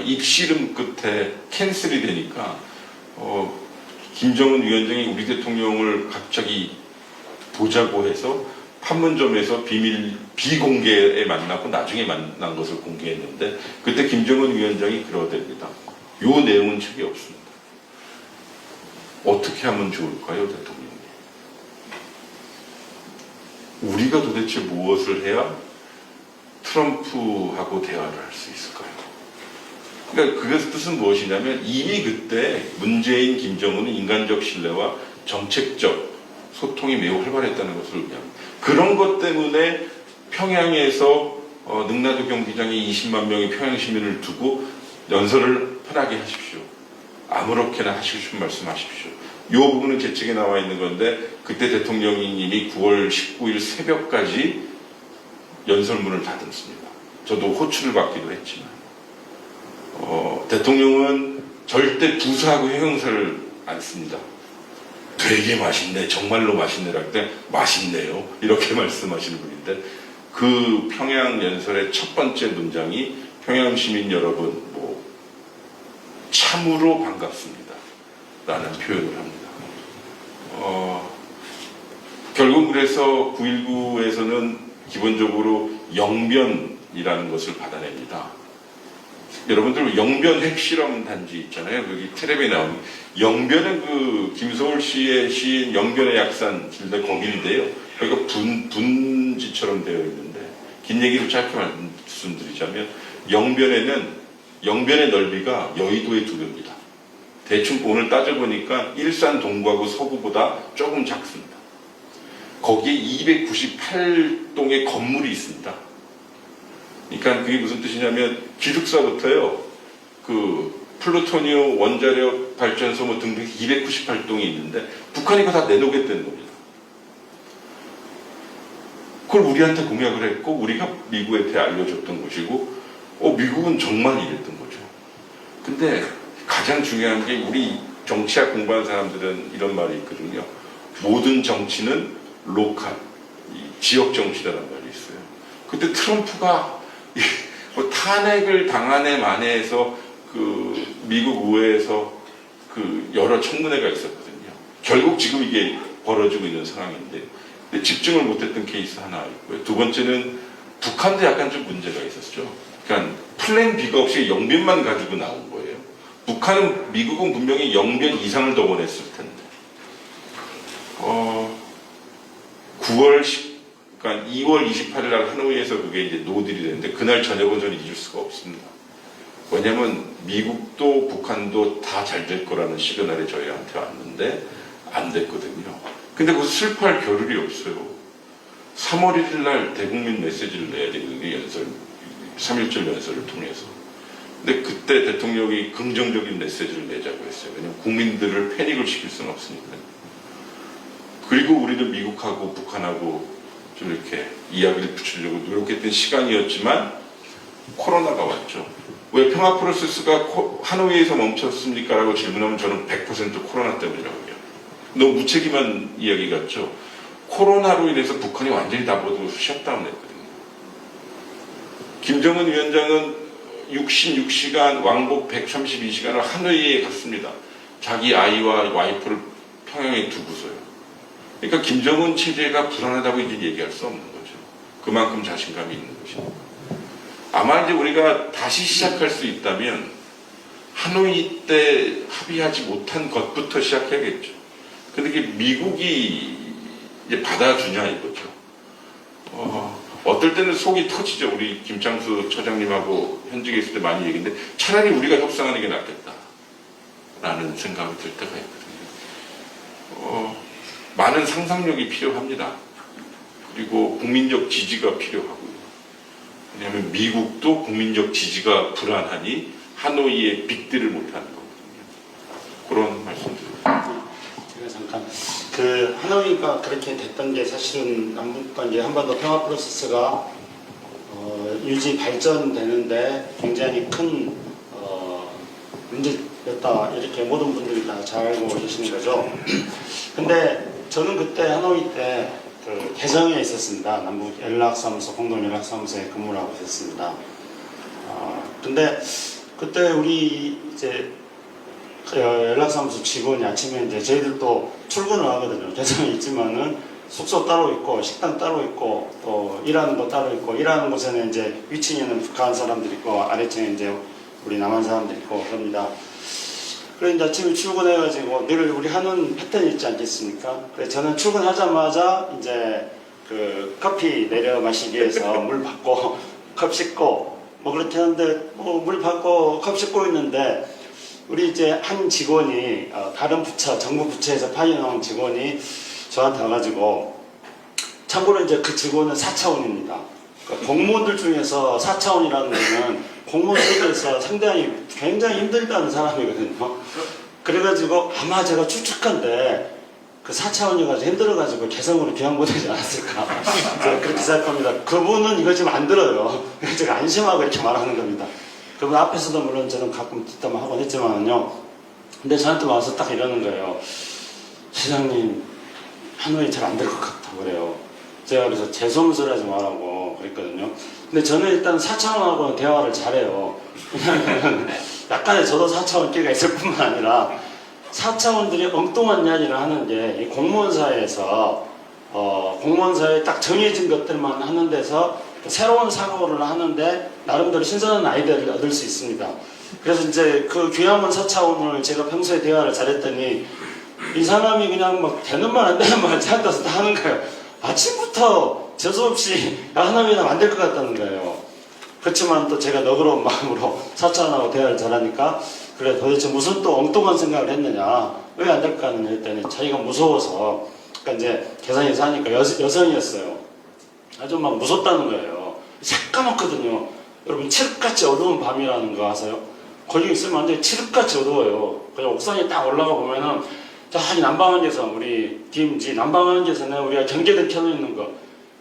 입씨름 끝에 캔슬이 되니까 김정은 위원장이 우리 대통령을 갑자기 보자고 해서 판문점에서 비공개에 만나고 나중에 만난 것을 공개했는데 그때 김정은 위원장이 그러답니다. 요 내용은 책에 없습니다. 어떻게 하면 좋을까요, 대통령님? 우리가 도대체 무엇을 해야 트럼프하고 대화를 할 수 있을까요? 그러니까 그 뜻은 무엇이냐면 이미 그때 문재인, 김정은은 인간적 신뢰와 정책적 소통이 매우 활발했다는 것을 의미합니다. 그런 것 때문에 평양에서 능라도 경기장에 20만 명의 평양 시민을 두고 연설을 편하게 하십시오. 아무렇게나 하시고 싶은 말씀 하십시오. 이 부분은 제 책에 나와 있는 건데 그때 대통령님이 9월 19일 새벽까지 연설문을 다듬습니다. 저도 호출을 받기도 했지만 대통령은 절대 부사하고 형용사를 안 씁니다. 되게 맛있네, 정말로 맛있네라 할 때 맛있네요 이렇게 말씀하시는 분인데 그 평양 연설의 첫 번째 문장이 평양 시민 여러분 참으로 반갑습니다 라는 표현을 합니다. 결국 그래서 9.19에서는 기본적으로 영변이라는 것을 받아냅니다. 여러분들 영변 핵실험 단지 있잖아요. 여기 텔레비에 나오는 영변은 그 김소월 씨의 시인 영변의 약산 진짜 거기인데요. 여기가 분지처럼 되어 있는데 긴 얘기를 짧게 말씀드리자면 영변의 넓이가 여의도의 2배입니다. 대충 오늘 따져보니까 일산 동구하고 서구보다 조금 작습니다. 거기에 298동의 건물이 있습니다. 그러니까 그게 무슨 뜻이냐면 기숙사부터요 그 플루토늄 원자력 발전소 등등 298동이 있는데 북한이 그거 다 내놓겠다는 겁니다. 그걸 우리한테 공약을 했고 우리가 미국한테 알려줬던 것이고 미국은 정말 이랬던 거죠. 근데 가장 중요한 게 우리 정치학 공부하는 사람들은 이런 말이 있거든요. 모든 정치는 로컬, 지역 정치라는 말이 있어요. 그때 트럼프가 탄핵을 당한 해 만에에서 그 미국 의회에서 그 여러 청문회가 있었거든요. 결국 지금 이게 벌어지고 있는 상황인데 근데 집중을 못했던 케이스 하나 있고요. 두 번째는 북한도 약간 좀 문제가 있었죠. 그러니까 플랜 B가 없이 영변만 가지고 나온 거예요. 북한은 미국은 분명히 영변 이상을 더 원했을 텐데 2월 28일 날 하노이에서 그게 이제 노딜이 되는데 그날 저녁은 저는 잊을 수가 없습니다. 왜냐면 미국도 북한도 다 잘 될 거라는 시그널이 저희한테 왔는데 안 됐거든요. 근데 거기서 슬퍼할 겨를이 없어요. 3월 1일 날 대국민 메시지를 내야 되거든요. 3.1절 연설을 통해서. 근데 그때 대통령이 긍정적인 메시지를 내자고 했어요. 왜냐면 국민들을 패닉을 시킬 수는 없으니까요. 그리고 우리는 미국하고 북한하고 좀 이렇게 이야기를 붙이려고 노력했던 시간이었지만 코로나가 왔죠. 왜 평화 프로세스가 하노이에서 멈췄습니까? 라고 질문하면 저는 100% 코로나 때문이라고 해요. 너무 무책임한 이야기 같죠. 코로나로 인해서 북한이 완전히 다버도 셧다운 했거든요. 김정은 위원장은 66시간 왕복 132시간을 하노이에 갔습니다. 자기 아이와 와이프를 평양에 두고서요. 그러니까 김정은 체제가 불안하다고 이제 얘기할 수 없는 거죠. 그만큼 자신감이 있는 것입니다. 아마 이제 우리가 다시 시작할 수 있다면 하노이 때 합의하지 못한 것부터 시작해야겠죠. 근데 이게 미국이 이제 받아주냐 이거죠. 어떨 때는 속이 터지죠. 우리 김창수 처장님하고 현직에 있을 때 많이 얘기했는데 차라리 우리가 협상하는 게 낫겠다라는 생각이 들 때가 있거든요. 많은 상상력이 필요합니다. 그리고 국민적 지지가 필요하고요. 왜냐하면 미국도 국민적 지지가 불안하니 하노이에 빅딜을 못하는 거거든요. 그런 말씀드립니다. 제가 잠깐 그 하노이가 그렇게 됐던 게 사실은 남북 관계 한반도 평화 프로세스가 유지 발전되는데 굉장히 큰 문제였다 이렇게 모든 분들이 다 잘 알고 계시는 거죠. 근데 저는 그때 하노이 때 그 개성에 있었습니다. 남북 연락사무소 공동 연락사무소에 근무를 하고 있었습니다. 근데 그때 우리 이제 연락사무소 직원이 아침에 이제 저희들도 출근을 하거든요. 개성에 있지만은 숙소 따로 있고 식당 따로 있고 또 일하는 거 따로 있고 일하는 곳에는 이제 위층에는 북한 사람들이 있고 아래층에 이제 우리 남한 사람들이 있고 그럽니다. 그래 이제 아침에 출근해가지고 늘 우리 하는 패턴이 있지 않겠습니까? 그래 저는 출근하자마자 이제 그 커피 내려 마시기 위해서 물 받고 컵 씻고 뭐 그렇게 하는데 뭐 물 받고 컵 씻고 있는데 우리 이제 한 직원이 다른 부처 정부 부처에서 파견한 직원이 저한테 와가지고 참고로 이제 그 직원은 4차원입니다. 그러니까 공무원들 중에서 4차원이라는 거는 공무원 세계에서 상당히 굉장히 힘들다는 사람이거든요. 그래가지고 아마 제가 추측한데 그 4차원이가지고 힘들어가지고 개성으로 귀환보내지 않았을까 제가 그렇게 생각합니다. 그분은 이거 지금 안 들어요. 제가 안심하고 이렇게 말하는 겁니다. 그분 앞에서도 물론 저는 가끔 뒷담화 하곤 했지만요. 근데 저한테 와서 딱 이러는 거예요. 시장님 하노이 잘 안 될 것 같다고 그래요. 제가 그래서 죄송스러워 하지 말라고 그랬거든요. 근데 저는 일단 4차원하고는 대화를 잘해요. 왜냐하면 약간의 저도 4차원 끼가 있을 뿐만 아니라 4차원들이 엉뚱한 이야기를 하는 게 이 공무원 사회에서 공무원 사회에 딱 정해진 것들만 하는 데서 새로운 사고를 하는데 나름대로 신선한 아이디어를 얻을 수 있습니다. 그래서 이제 그 귀하면 4차원을 제가 평소에 대화를 잘했더니 이 사람이 그냥 막 되는 말 안 되는 말 저한테 다 하는 거예요. 아침부터 재수없이 하나님이랑 안 될 것 같다는 거예요. 그렇지만 또 제가 너그러운 마음으로 4차원하고 대화를 잘하니까 그래 도대체 무슨 또 엉뚱한 생각을 했느냐 왜 안 될까 하는 했더니 자기가 무서워서 그러니까 이제 계산에서 하니까 여성이었어요. 아주 막 무섭다는 거예요. 새까맣거든요. 여러분 칠흑같이 어두운 밤이라는 거 아세요? 거기 있으면 완전히 칠흑같이 어두워요. 그냥 옥상에 딱 올라가 보면은 저기 남방한계선 우리 DMZ 남방한계선에 우리가 경계등 켜놓는 거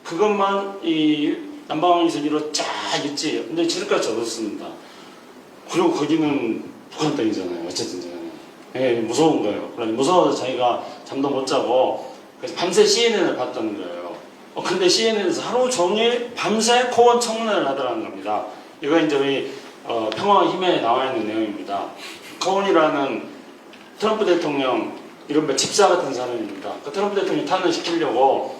그것만 이 남방한계선 위로 쫙 있지. 근데 칠흑같이 어둡습니다. 그리고 거기는 북한 땅이잖아요. 어쨌든 예, 무서운 거예요. 그러니 무서워서 자기가 잠도 못 자고 그래서 밤새 CNN을 봤다는 거예요. 근데 CNN에서 하루 종일 밤새 코원 청문회를 하더라는 겁니다. 이거 이제 우리 평화와 힘에 나와 있는 내용입니다. 코원이라는 트럼프 대통령 이른바 집사 같은 사람입니다. 그 트럼프 대통령이 탄핵시키려고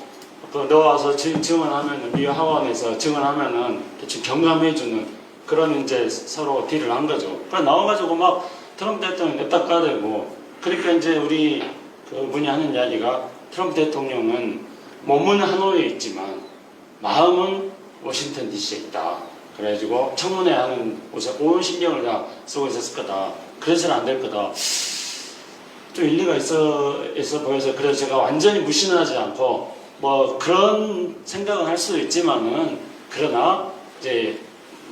넣어와서 증언하면 미 하원에서 증언하면은 대충 경감해주는 그런 이제 서로 딜을 한 거죠. 그래 나와가지고 막 트럼프 대통령 냅다 까대고 그러니까 이제 우리 그분이 하는 이야기가 트럼프 대통령은 몸은 하노이에 있지만 마음은 워싱턴 DC에 있다. 그래가지고 청문회 하는 곳에 온 신경을 다 쓰고 있었을 거다. 그래서는 안 될 거다. 좀 일리가 있어 보여서 그래서 제가 완전히 무시는 하지 않고 뭐 그런 생각은 할 수도 있지만은 그러나 이제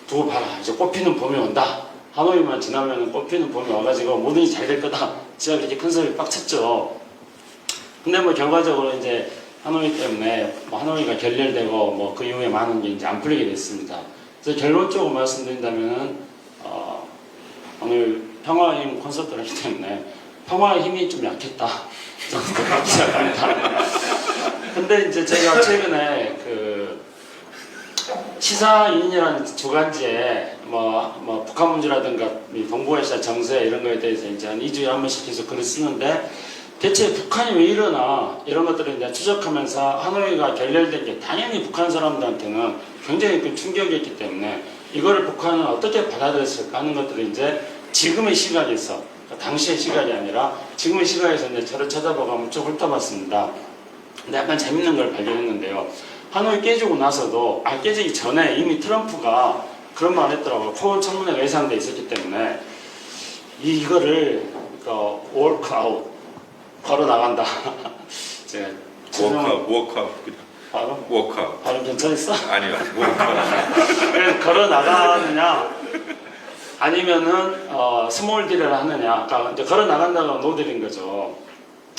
두고 봐라. 이제 꽃피는 봄이 온다. 하노이만 지나면 꽃피는 봄이 와가지고 뭐든지 잘 될 거다. 제가 그렇게 큰 소리 빡쳤죠. 근데 뭐 결과적으로 이제 하노이 때문에 뭐 하노이가 결렬되고 뭐 그 이후에 많은 게 이제 안 풀리게 됐습니다. 그래서 결론적으로 말씀드린다면은 오늘 평화의 힘 콘서트를 하기 때문에 평화의 힘이 좀 약했다. 그렇게 생각합니다. 근데 이제 제가 최근에 그 시사인이라는 주간지에 뭐 북한 문제라든가 동북아시아 정세 이런 거에 대해서 이제 한 2주에 한 번씩 계속 글을 쓰는데 대체 북한이 왜 이러나 이런 것들을 이제 추적하면서 하노이가 결렬된 게 당연히 북한 사람들한테는 굉장히 큰 충격이었기 때문에 이거를 북한은 어떻게 받아들였을까 하는 것들을 이제 지금의 시각에서, 그러니까 당시의 시각이 아니라 지금의 시각에서 이제 저를 쳐다보고 한번 쭉 훑어봤습니다. 근데 약간 재밌는 걸 발견했는데요. 하노이 깨지고 나서도, 깨지기 전에 이미 트럼프가 그런 말 했더라고요. 코어 청문회가 예상돼 있었기 때문에 이거를 워크아웃, 걸어 나간다. 제가 워크아웃 발음 괜찮았어? 아니요, 워크아웃. 그래서 걸어 나가느냐 아니면은 스몰 딜을 하느냐. 그러니까 이제 걸어 나간다가 노딜인 거죠.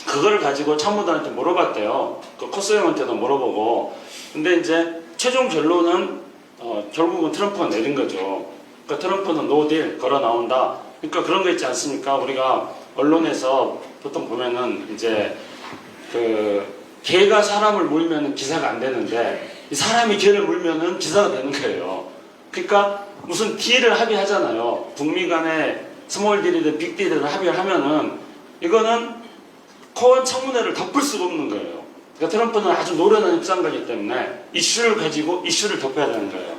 그거를 가지고 참모들한테 물어봤대요. 그 코스형한테도 물어보고. 근데 이제 최종 결론은 결국은 트럼프가 내린 거죠. 그러니까 트럼프는 노딜 걸어 나온다. 그러니까 그런 거 있지 않습니까? 우리가 언론에서 보통 보면은 이제 개가 사람을 물면은 기사가 안 되는데 이 사람이 개를 물면은 기사가 되는 거예요. 그러니까 무슨 딜을 합의하잖아요. 북미 간에 스몰 딜이든 빅 딜이든 합의를 하면은 이거는 코어 청문회를 덮을 수가 없는 거예요. 그러니까 트럼프는 아주 노련한 입장가기 때문에 이슈를 가지고 이슈를 덮어야 되는 거예요.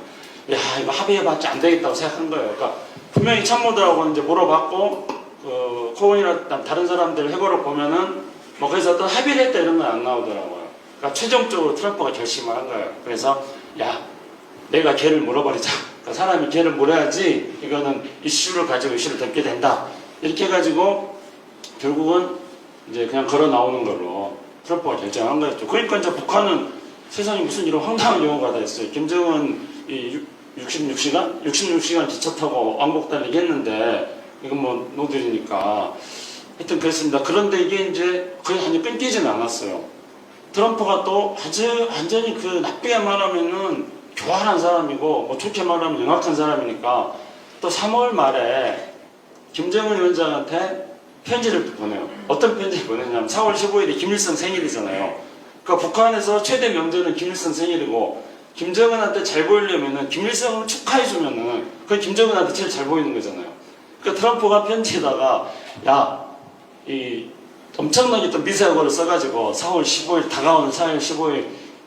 야, 이거 합의해봤자 안 되겠다고 생각한 거예요. 그러니까 분명히 참모들하고 이제 물어봤고 코언이나 다른 사람들 해보러 보면은 뭐 그래서 어떤 합의를 했다 이런 건 안 나오더라고요. 그러니까 최종적으로 트럼프가 결심을 한 거예요. 그래서 야, 내가 걔를 물어버리자. 그러니까 사람이 걔를 물어야지 이거는 이슈를 가지고 이슈를 덮게 된다. 이렇게 해가지고 결국은 이제 그냥 걸어 나오는 걸로 트럼프가 결정한 거였죠. 그러니까 이제 북한은 세상에 무슨 이런 황당한 용어가 다 있어요. 김정은 이 66시간 기차 타고 왕복 달리기 했는데 이건 뭐 노들이니까 하여튼 그랬습니다. 그런데 이게 이제 거의 완전 끊기지는 않았어요. 트럼프가 또 아주 완전히 나쁘게 말하면은 교활한 사람이고 뭐 좋게 말하면 영악한 사람이니까 또 3월 말에 김정은 위원장한테 편지를 보내요. 어떤 편지를 보내냐면 4월 15일이 김일성 생일이잖아요. 그러니까 북한에서 최대 명절은 김일성 생일이고 김정은한테 잘 보이려면은 김일성을 축하해주면은 그 김정은한테 제일 잘 보이는 거잖아요. 그러니까 트럼프가 편지에다가 이 엄청나게 또 미세한 거를 써가지고 4월 15일 다가오는 4월 15일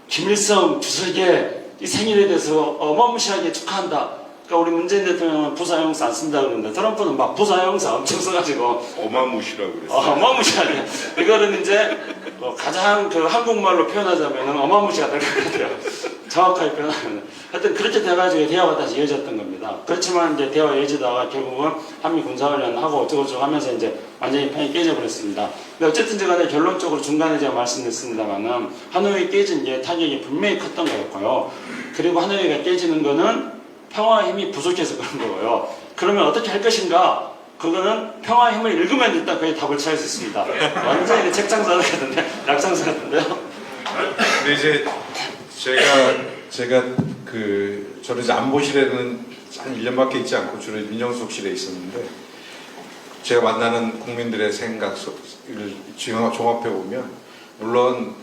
김일성 주석의 이 생일에 대해서 어마무시하게 축하한다. 그러니까 우리 문재인 대통령은 부사형사 안 쓴다 그러는데 트럼프는 막 부사형사 엄청 써가지고 어마무시라고 그랬어요. 어마무시하게 이거는 이제 가장 한국말로 표현하자면 어마무시가 될 것 같아요. 정확하게 표현하면 하여튼 그렇게 돼가지고 대화가 다시 이어졌던 겁니다. 그렇지만 이제 대화 이어지다가 결국은 한미 군사훈련 하고 어쩌고저쩌고 하면서 이제 완전히 판이 깨져버렸습니다. 근데 어쨌든 간에 결론적으로 중간에 제가 말씀드렸습니다만은 하노이 깨진 게 타격이 분명히 컸던 거였고요. 그리고 하노이가 깨지는 거는 평화의 힘이 부족해서 그런 거고요. 그러면 어떻게 할 것인가? 그거는 평화의 힘을 읽으면 일단 거의 답을 찾을 수 있습니다. 완전히 책장사 같은데, 약장사 같은데요. 근데 이제 제가 저는 이제 안보실에는 한 1년밖에 있지 않고 주로 민정수석실에 있었는데 제가 만나는 국민들의 생각을 종합해 보면 물론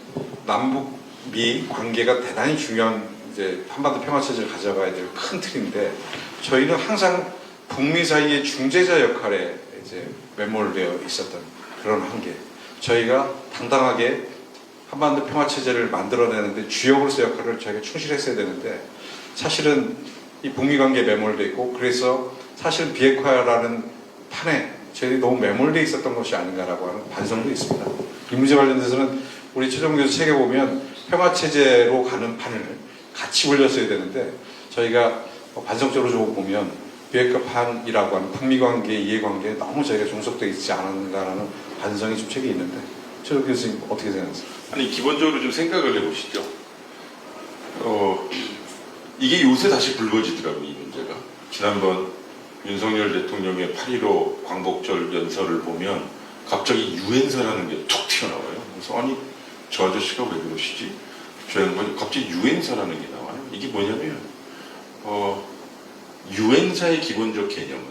남북미 관계가 대단히 중요한 이제 한반도 평화 체제를 가져가야 될 큰 틀인데 저희는 항상 북미 사이의 중재자 역할에 이제 매몰되어 있었던 그런 한계. 저희가 당당하게 한반도 평화 체제를 만들어내는데 주역으로서 역할을 저희가 충실했어야 되는데 사실은 이 북미 관계에 매몰되어 있고 그래서 사실 비핵화라는 판에 저희들이 너무 매몰되어 있었던 것이 아닌가라고 하는 반성도 있습니다. 이 문제 관련돼서는 우리 최종 교수 책에 보면 평화 체제로 가는 판을 같이 올렸어야 되는데 저희가 반성적으로 좀 보면 비핵화판이라고 하는 북미 관계, 이해관계에 너무 저희가 종속되어 있지 않았는가라는 반성이 좀 책에 있는데 최종 교수님 어떻게 생각하세요? 아니 기본적으로 좀 생각을 해보시죠. 이게 요새 다시 불거지더라고요, 이 문제가. 지난번 윤석열 대통령의 8.15 광복절 연설을 보면 갑자기 유엔사라는 게 툭 튀어나와요. 그래서 아니 저 아저씨가 왜 그러시지? 저 양반이 갑자기 유엔사라는 게 나와요. 이게 뭐냐면 유엔사의 기본적 개념은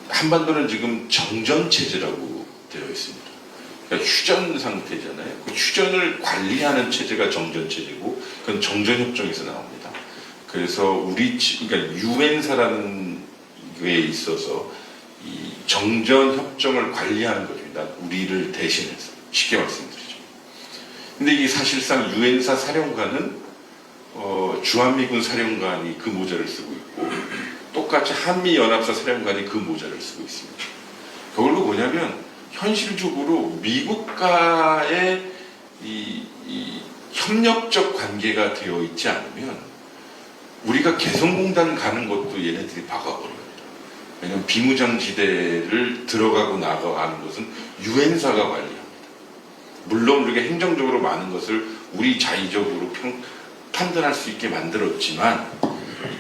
한반도는 지금 정전체제라고 되어 있습니다. 그러니까 휴전 상태잖아요. 그 휴전을 관리하는 체제가 정전체제고 그건 정전협정에서 나옵니다. 그래서 그러니까 유엔사라는 게 있어서 이 정전협정을 관리하는 것입니다. 우리를 대신해서 쉽게 말씀드리죠. 근데 이게 사실상 유엔사 사령관은 주한미군 사령관이 그 모자를 쓰고 있고 똑같이 한미연합사 사령관이 그 모자를 쓰고 있습니다. 그걸로 뭐냐면 현실적으로 미국과의 이 협력적 관계가 되어 있지 않으면 우리가 개성공단 가는 것도 얘네들이 막아버려요. 왜냐하면 비무장지대를 들어가고 나가는 것은 유엔사가 관리합니다. 물론 우리가 행정적으로 많은 것을 우리 자의적으로 판단할 수 있게 만들었지만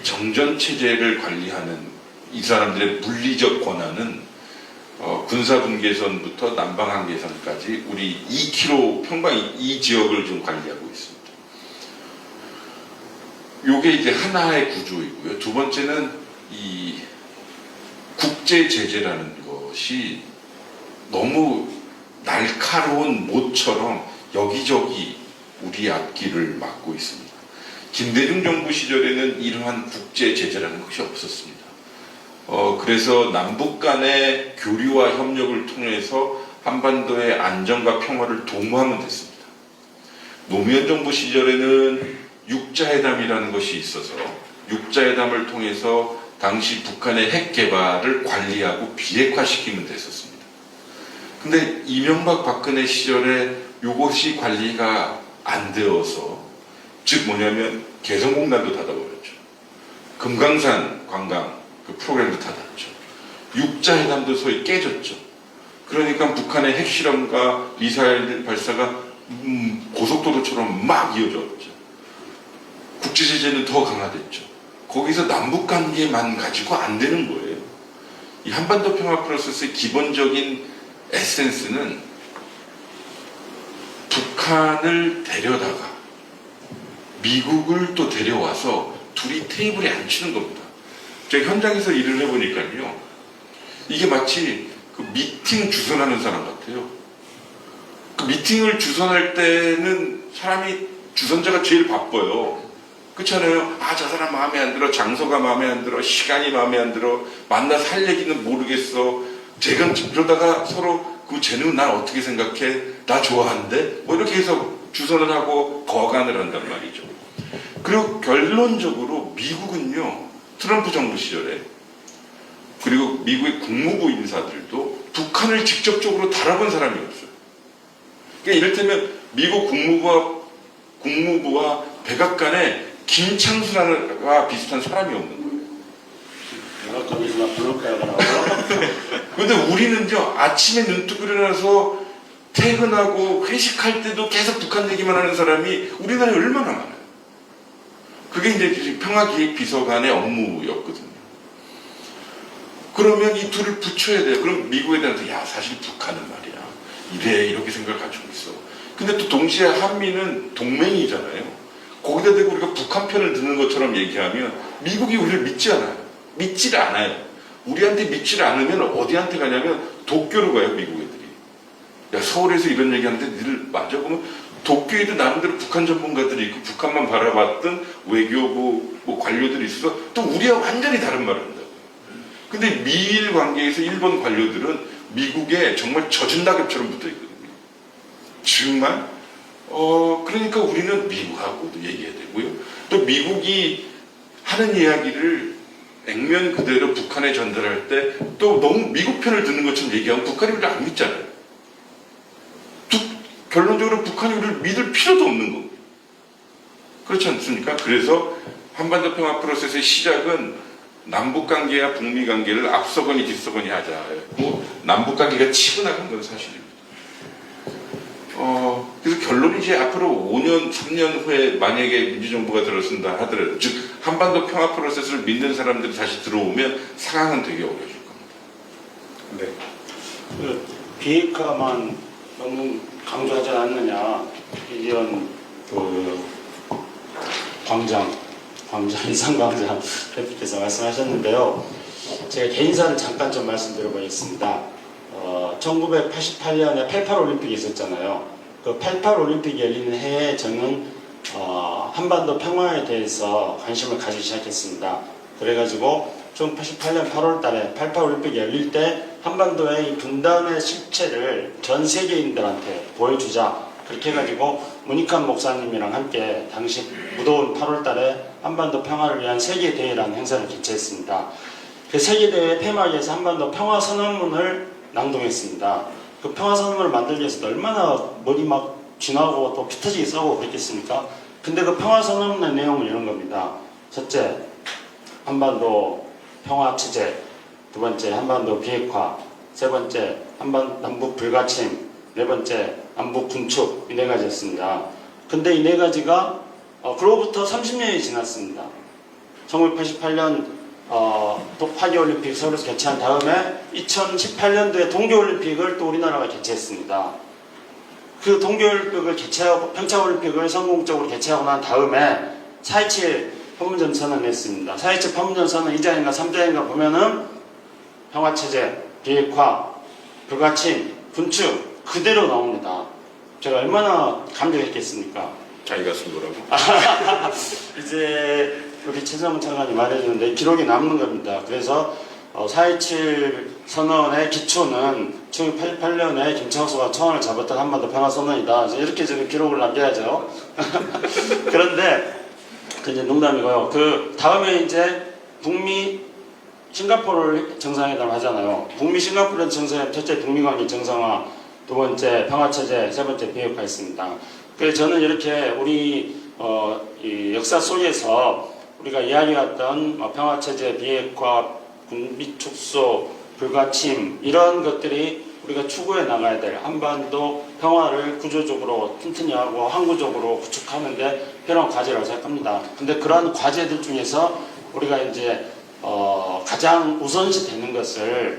정전체제를 관리하는 이 사람들의 물리적 권한은 군사분계선부터 남방한계선까지 우리 2km 평방 이 지역을 좀 관리하고 있습니다. 요게 이제 하나의 구조이고요. 두 번째는 이 국제 제재라는 것이 너무 날카로운 못처럼 여기저기 우리 앞길을 막고 있습니다. 김대중 정부 시절에는 이러한 국제 제재라는 것이 없었습니다. 그래서 남북 간의 교류와 협력을 통해서 한반도의 안정과 평화를 도모하면 됐습니다. 노무현 정부 시절에는 육자회담이라는 것이 있어서 육자회담을 통해서 당시 북한의 핵 개발을 관리하고 비핵화시키면 됐었습니다. 근데 이명박 박근혜 시절에 이것이 관리가 안 되어서 즉 뭐냐면 개성공단도 닫아버렸죠. 금강산 관광 그 프로그램도 닫았죠. 육자회담도 소위 깨졌죠. 그러니까 북한의 핵실험과 미사일 발사가 고속도로처럼 막 이어졌죠. 국제제재는 더 강화됐죠. 거기서 남북관계만 가지고 안 되는 거예요. 이 한반도 평화 프로세스의 기본적인 에센스는 북한을 데려다가 미국을 또 데려와서 둘이 테이블에 앉히는 겁니다. 제가 현장에서 일을 해보니까요. 이게 마치 그 미팅 주선하는 사람 같아요. 그 미팅을 주선할 때는 사람이 주선자가 제일 바빠요. 그렇잖아요. 아, 저 사람 마음에 안 들어. 장소가 마음에 안 들어. 시간이 마음에 안 들어. 만나서 할 얘기는 모르겠어. 제가 그러다가 서로 그 쟤는 날 어떻게 생각해? 나 좋아한대? 뭐 이렇게 해서 주선을 하고 거간을 한단 말이죠. 그리고 결론적으로 미국은요. 트럼프 정부 시절에 그리고 미국의 국무부 인사들도 북한을 직접적으로 달아본 사람이 없어요. 그러니까 이를테면 미국 국무부와 백악관에 김창수와 비슷한 사람이 없는 거예요. 백악관이지만 블록가가 그런데 우리는요 아침에 눈 뜨고 일어나서 퇴근하고 회식할 때도 계속 북한 얘기만 하는 사람이 우리나라에 얼마나 많아요. 그게 이제 평화기획비서관의 업무였거든요. 그러면 이 둘을 붙여야 돼요. 그럼 미국에 대해서 야 사실 북한은 말이야 이래 이렇게 생각을 가지고 있어. 근데 또 동시에 한미는 동맹이잖아요. 거기다 대고 우리가 북한 편을 드는 것처럼 얘기하면 미국이 우리를 믿지 않아요. 믿지를 않아요. 우리한테 믿지를 않으면 어디한테 가냐면 도쿄로 가요. 미국 애들이. 야 서울에서 이런 얘기하는데 니들 맞아? 그러면 도쿄에도 나름대로 북한 전문가들이 있고 북한만 바라봤던 외교부 뭐 관료들이 있어서 또 우리와 완전히 다른 말을 한다고요. 근데 미일 관계에서 일본 관료들은 미국에 정말 젖은 낙엽처럼 붙어있거든요. 정말 그러니까 우리는 미국하고도 얘기해야 되고요. 또 미국이 하는 이야기를 액면 그대로 북한에 전달할 때 또 너무 미국 편을 듣는 것처럼 얘기하면 북한이 우리를 안 믿잖아요. 결론적으로 북한이 우리를 믿을 필요도 없는 거고. 그렇지 않습니까? 그래서 한반도 평화 프로세스의 시작은 남북관계와 북미관계를 앞서거니 뒤서거니 하자. 남북관계가 치고 나간 건 사실입니다. 그래서 결론이 이제 앞으로 5년, 3년 후에 만약에 민주정부가 들어선다 하더라도, 즉, 한반도 평화 프로세스를 믿는 사람들이 다시 들어오면 상황은 되게 어려워질 겁니다. 네. 그 비핵화만 너무 강조하지 않느냐. 이런 그 이상광장 대표께서 말씀하셨는데요. 제가 개인사를 잠깐 좀 말씀드려보겠습니다. 1988년에 88 올림픽이 있었잖아요. 그 88 올림픽이 열리는 해에 저는 한반도 평화에 대해서 관심을 가지기 시작했습니다. 그래가지고 1988년 8월 달에 88 올림픽이 열릴 때 한반도의 이 분단의 실체를 전 세계인들한테 보여주자. 그렇게 해가지고 문익환 목사님이랑 함께 당시 무더운 8월달에 한반도 평화를 위한 세계대회라는 행사를 개최했습니다. 그 세계대회 폐막에서 한반도 평화선언문을 낭독했습니다. 그 평화선언문을 만들기 위해서 얼마나 머리 막 쥐나고 또 피 터지게 싸우고 그랬겠습니까? 근데 그 평화선언문의 내용은 이런 겁니다. 첫째, 한반도 평화체제. 두 번째, 한반도 비핵화. 세 번째, 남북 불가침. 네 번째, 남북 군축. 이 네 가지였습니다. 근데 이 네 가지가 그로부터 30년이 지났습니다. 1988년 파리올림픽 서울에서 개최한 다음에 2018년도에 동계올림픽을 또 우리나라가 개최했습니다. 그 동계올림픽을 개최하고 평창올림픽을 성공적으로 개최하고 난 다음에 4.27 판문점 선언을 했습니다. 4.27 판문점 선언 2장인가 3장인가 보면은 평화체제, 비핵화, 불가침, 군축 그대로 나옵니다. 제가 얼마나 감격했겠습니까? 자기가 쓴 거라고? 이제 우리 최정은 장관이 말해주는데 기록이 남는 겁니다. 그래서 4.27 선언의 기초는 1988년에 김창수가 청원을 잡았던 한반도 평화선언이다. 이렇게 저는 기록을 남겨야죠. 그런데 이제 농담이고요. 그 다음에 이제 북미 싱가포르 정상회담 하잖아요. 북미 싱가포르 정상회담 첫째 북미관계 정상화, 두 번째 평화체제, 세 번째 비핵화했습니다. 그래서 저는 이렇게 우리 이 역사 속에서 우리가 이야기했던 평화체제, 비핵화, 군비 축소, 불가침 이런 것들이 우리가 추구해 나가야 될 한반도 평화를 구조적으로 튼튼히 하고 항구적으로 구축하는데 필요한 과제라고 생각합니다. 근데 그러한 과제들 중에서 우리가 이제 가장 우선시 되는 것을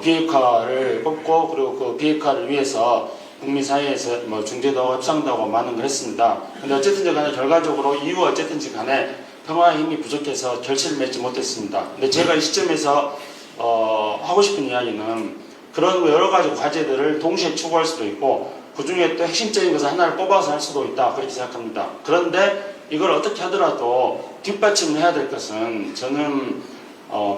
비핵화를 꼽고 그리고 그 비핵화를 위해서 북미 사이에서 뭐 중재도 협상도 하고 많은 걸 했습니다. 근데 어쨌든지 간에 결과적으로 이유가 어쨌든지 간에 평화의 힘이 부족해서 결실을 맺지 못했습니다. 근데 제가 이 시점에서 하고 싶은 이야기는 그런 여러 가지 과제들을 동시에 추구할 수도 있고 그 중에 또 핵심적인 것을 하나를 뽑아서 할 수도 있다 그렇게 생각합니다. 그런데 이걸 어떻게 하더라도 뒷받침을 해야 될 것은 저는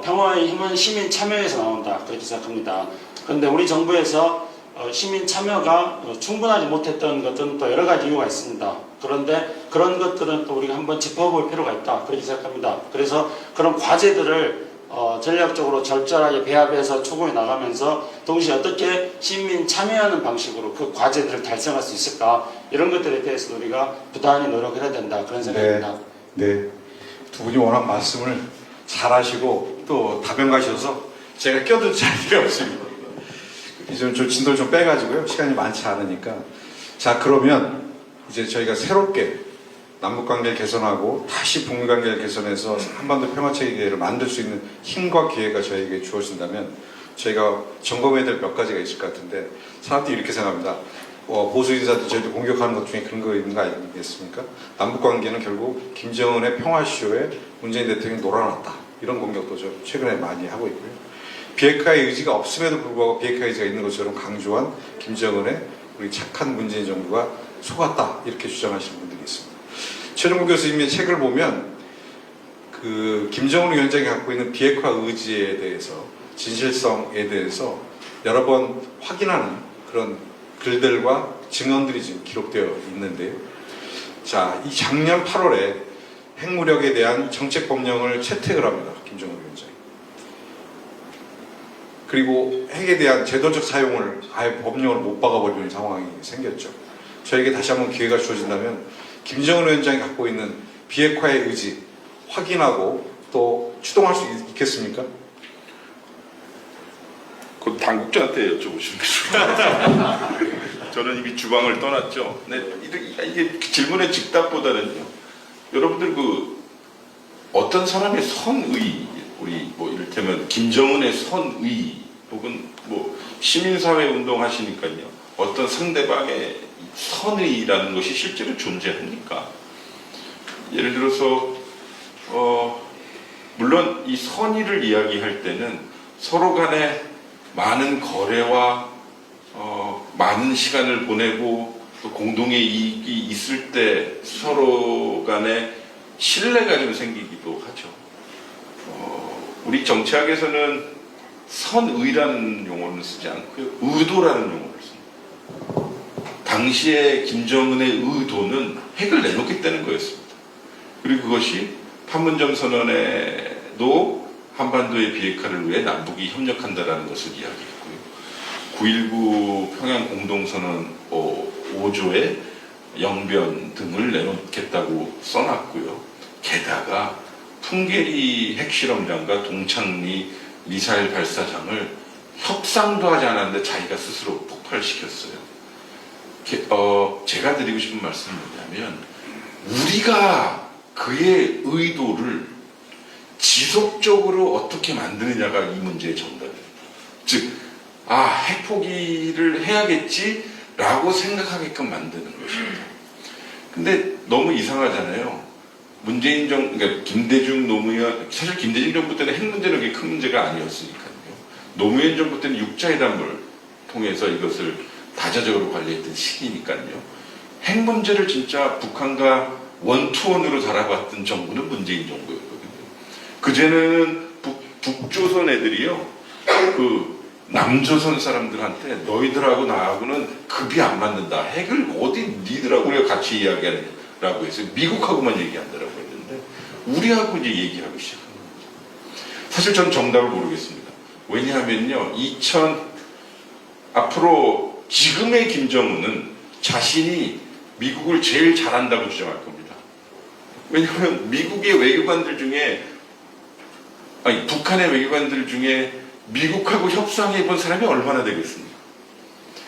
평화의 힘은 시민 참여에서 나온다 그렇게 생각합니다. 그런데 우리 정부에서 시민 참여가 충분하지 못했던 것들은 또 여러 가지 이유가 있습니다. 그런데 그런 것들은 또 우리가 한번 짚어볼 필요가 있다 그렇게 생각합니다. 그래서 그런 과제들을 전략적으로 절절하게 배합해서 추구해 나가면서 동시에 어떻게 시민 참여하는 방식으로 그 과제들을 달성할 수 있을까 이런 것들에 대해서 우리가 부단히 노력을 해야 된다 그런 생각입니다. 네. 두 분이 워낙 말씀을 잘하시고 또 다변가셔서 제가 껴들 자리가 없습니다. 이제 좀 진도를 좀 빼가지고요. 시간이 많지 않으니까. 자, 그러면 이제 저희가 새롭게 남북관계를 개선하고 다시 북미관계를 개선해서 한반도 평화체계를 만들 수 있는 힘과 기회가 저에게 주어진다면 저희가 점검해야 될 몇 가지가 있을 것 같은데 사람들이 이렇게 생각합니다. 보수 인사들 저희도 공격하는 것 중에 그런 거 있는 거 아니겠습니까? 남북관계는 결국 김정은의 평화쇼에 문재인 대통령이 놀아놨다. 이런 공격도 저 최근에 많이 하고 있고요. 비핵화의 의지가 없음에도 불구하고 비핵화 의지가 있는 것처럼 강조한 김정은의 우리 착한 문재인 정부가 속았다. 이렇게 주장하시는 분들이 있습니다. 최종국 교수님의 책을 보면 그 김정은 위원장이 갖고 있는 비핵화 의지에 대해서 진실성에 대해서 여러 번 확인하는 그런 글들과 증언들이 지금 기록되어 있는데요. 자, 이 작년 8월에 핵무력에 대한 정책 법령을 채택을 합니다. 김정은 위원장이. 그리고 핵에 대한 제도적 사용을 아예 법령을 못 박아버리는 상황이 생겼죠. 저에게 다시 한번 기회가 주어진다면 김정은 위원장이 갖고 있는 비핵화의 의지 확인하고 또 추동할 수 있겠습니까? 그 당국자한테 여쭤보시는 게 좋습니다. 저는 이미 주방을 떠났죠. 네, 이게 질문의 즉답보다는요. 여러분들 그 어떤 사람의 선의, 우리 뭐 이를테면 김정은의 선의 혹은 뭐 시민사회 운동 하시니까요. 어떤 상대방의 선의라는 것이 실제로 존재합니까? 예를 들어서 물론 이 선의를 이야기할 때는 서로 간에 많은 거래와 많은 시간을 보내고 또 공동의 이익이 있을 때 서로 간에 신뢰가 좀 생기기도 하죠. 우리 정치학에서는 선의라는 용어는 쓰지 않고요. 의도라는 용어를 씁니다. 당시에 김정은의 의도는 핵을 내놓겠다는 거였습니다. 그리고 그것이 판문점 선언에도 한반도의 비핵화를 위해 남북이 협력한다라는 것을 이야기했고요. 9.19 평양 공동선언 5조에 영변 등을 내놓겠다고 써놨고요. 게다가 풍계리 핵실험장과 동창리 미사일 발사장을 협상도 하지 않았는데 자기가 스스로 폭발시켰어요. 제가 드리고 싶은 말씀은 뭐냐면 우리가 그의 의도를 지속적으로 어떻게 만드느냐가 이 문제의 정답입니다. 즉, 핵 포기를 해야겠지라고 생각하게끔 만드는 것입니다. 근데 너무 이상하잖아요. 문재인 그러니까 김대중, 노무현, 사실 김대중 정부 때는 핵 문제는 그렇게 큰 문제가 아니었으니까요. 노무현 정부 때는 육자회담을 통해서 이것을 다자적으로 관리했던 시기니까요. 핵 문제를 진짜 북한과 원투원으로 달아봤던 정부는 문재인 정부였거든요. 그제는 북조선 애들이요, 남조선 사람들한테 너희들하고 나하고는 급이 안 맞는다. 핵을 어디 니들하고 우리가 같이 이야기하느라고 해서 미국하고만 얘기한다라고 했는데 우리하고 이제 얘기하기 시작한 거죠. 사실 전 정답을 모르겠습니다. 왜냐하면요, 앞으로 지금의 김정은은 자신이 미국을 제일 잘한다고 주장할 겁니다. 왜냐하면 미국의 외교관들 중에 북한의 외교관들 중에 미국하고 협상해 본 사람이 얼마나 되겠습니까?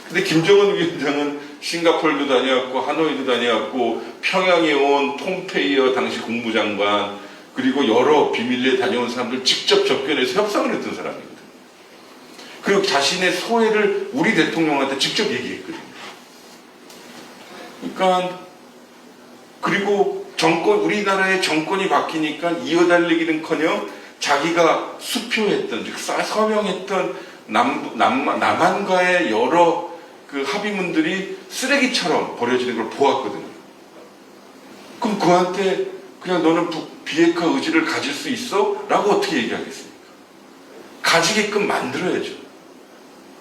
근데 김정은 위원장은 싱가포르도 다녀왔고 하노이도 다녀왔고 평양에 온 폼페이어 당시 국무장관 그리고 여러 비밀리에 다녀온 사람들 직접 접견해서 협상을 했던 사람이거든요. 그리고 자신의 소회를 우리 대통령한테 직접 얘기했거든요. 그러니까 그리고 우리나라의 정권이 바뀌니까 이어달리기는커녕 자기가 수표했던, 즉 서명했던 남한과의 여러 그 합의문들이 쓰레기처럼 버려지는 걸 보았거든요. 그럼 그한테 그냥 너는 비핵화 의지를 가질 수 있어? 라고 어떻게 얘기하겠습니까? 가지게끔 만들어야죠.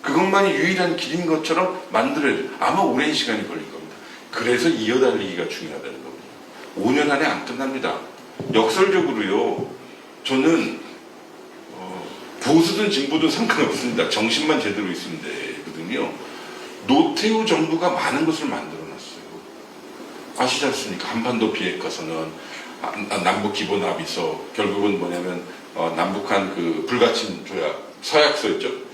그것만이 유일한 길인 것처럼 만들어야죠. 아마 오랜 시간이 걸릴 겁니다. 그래서 이어달리기가 중요하다는 겁니다. 5년 안에 안 끝납니다. 역설적으로요, 저는 보수든 진보든 상관없습니다. 정신만 제대로 있으면 되거든요. 노태우 정부가 많은 것을 만들어놨어요. 아시지 않습니까? 한반도 비핵화 선언, 남북 기본 합의서, 결국은 뭐냐면 남북한 그 불가침 조약, 서약서였죠.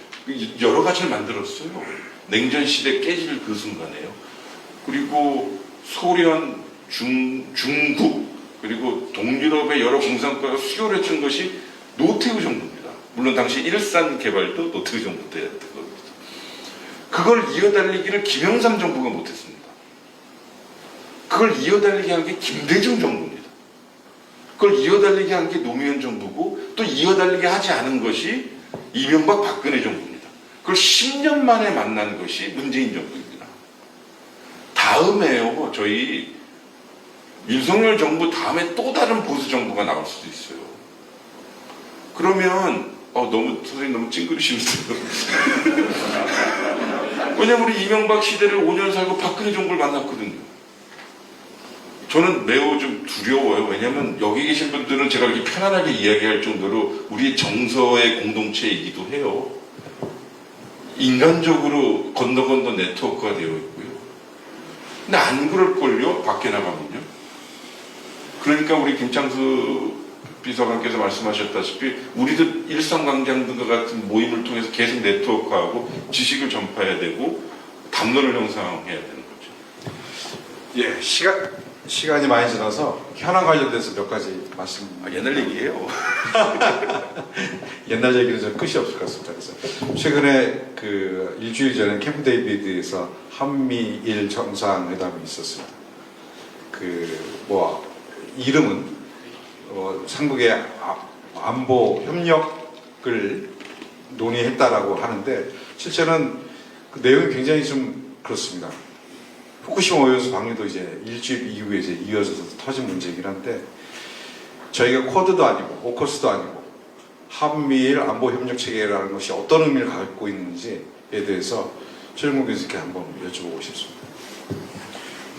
여러 가지를 만들었어요. 냉전 시대 깨질 그 순간에요. 그리고 소련, 중국, 그리고 동유럽의 여러 공산국가가 수교를 했던 것이 노태우 정부입니다. 물론 당시 일산 개발도 노태우 정부 때 했던 겁니다. 그걸 이어달리기를 김영삼 정부가 못했습니다. 그걸 이어달리게 한 게 김대중 정부입니다. 그걸 이어달리게 한 게 노무현 정부고 또 이어달리게 하지 않은 것이 이명박 박근혜 정부입니다. 그걸 10년 만에 만난 것이 문재인 정부입니다. 다음에요, 저희 윤석열 정부 다음에 또 다른 보수 정부가 나올 수도 있어요. 그러면 선생님 너무 찡그리시면서요. 왜냐면 우리 이명박 시대를 5년 살고 박근혜 정부를 만났거든요. 저는 매우 좀 두려워요. 왜냐면 여기 계신 분들은 제가 이렇게 편안하게 이야기할 정도로 우리 정서의 공동체이기도 해요. 인간적으로 건너 네트워크가 되어 있고요. 근데 안 그럴걸요? 밖에 나가면요. 그러니까 우리 김창수 비서관께서 말씀하셨다시피 우리도 일상광장 등과 같은 모임을 통해서 계속 네트워크하고 지식을 전파해야 되고 담론을 형성해야 되는 거죠. 예, 시간이 많이 지나서 현안 관련돼서 몇 가지 말씀. 옛날 얘기예요. 옛날 얘기는 좀 끝이 없을 것 같습니다. 그래서 최근에 그 일주일 전에 캠프 데이비드에서 한미일 정상회담이 있었습니다. 이름은 삼국의 안보 협력을 논의했다라고 하는데 실제는 그 내용이 굉장히 좀 그렇습니다. 후쿠시마 오염수 방류도 이제 일주일 이후에 이제 이어져서 터진 문제이긴 한데 저희가 쿼드도 아니고 오커스도 아니고 한미일 안보 협력 체계라는 것이 어떤 의미를 갖고 있는지에 대해서 최종국 교수님께 한번 여쭤보고 싶습니다.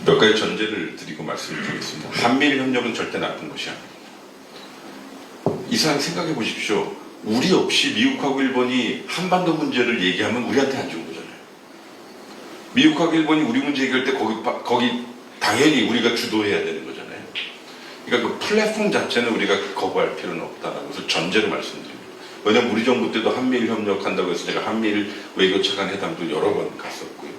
몇 가지 전제를 드리고 말씀드리겠습니다. 한미일 협력은 절대 나쁜 것이 아닙니다. 이상 생각해 보십시오. 우리 없이 미국하고 일본이 한반도 문제를 얘기하면 우리한테 안 좋은 거잖아요. 미국하고 일본이 우리 문제 얘기할 때 거기 당연히 우리가 주도해야 되는 거잖아요. 그러니까 그 플랫폼 자체는 우리가 거부할 필요는 없다는 것을 전제로 말씀드립니다. 왜냐하면 우리 정부 때도 한미일 협력한다고 해서 제가 한미일 외교차관 회담도 여러 번 갔었고요.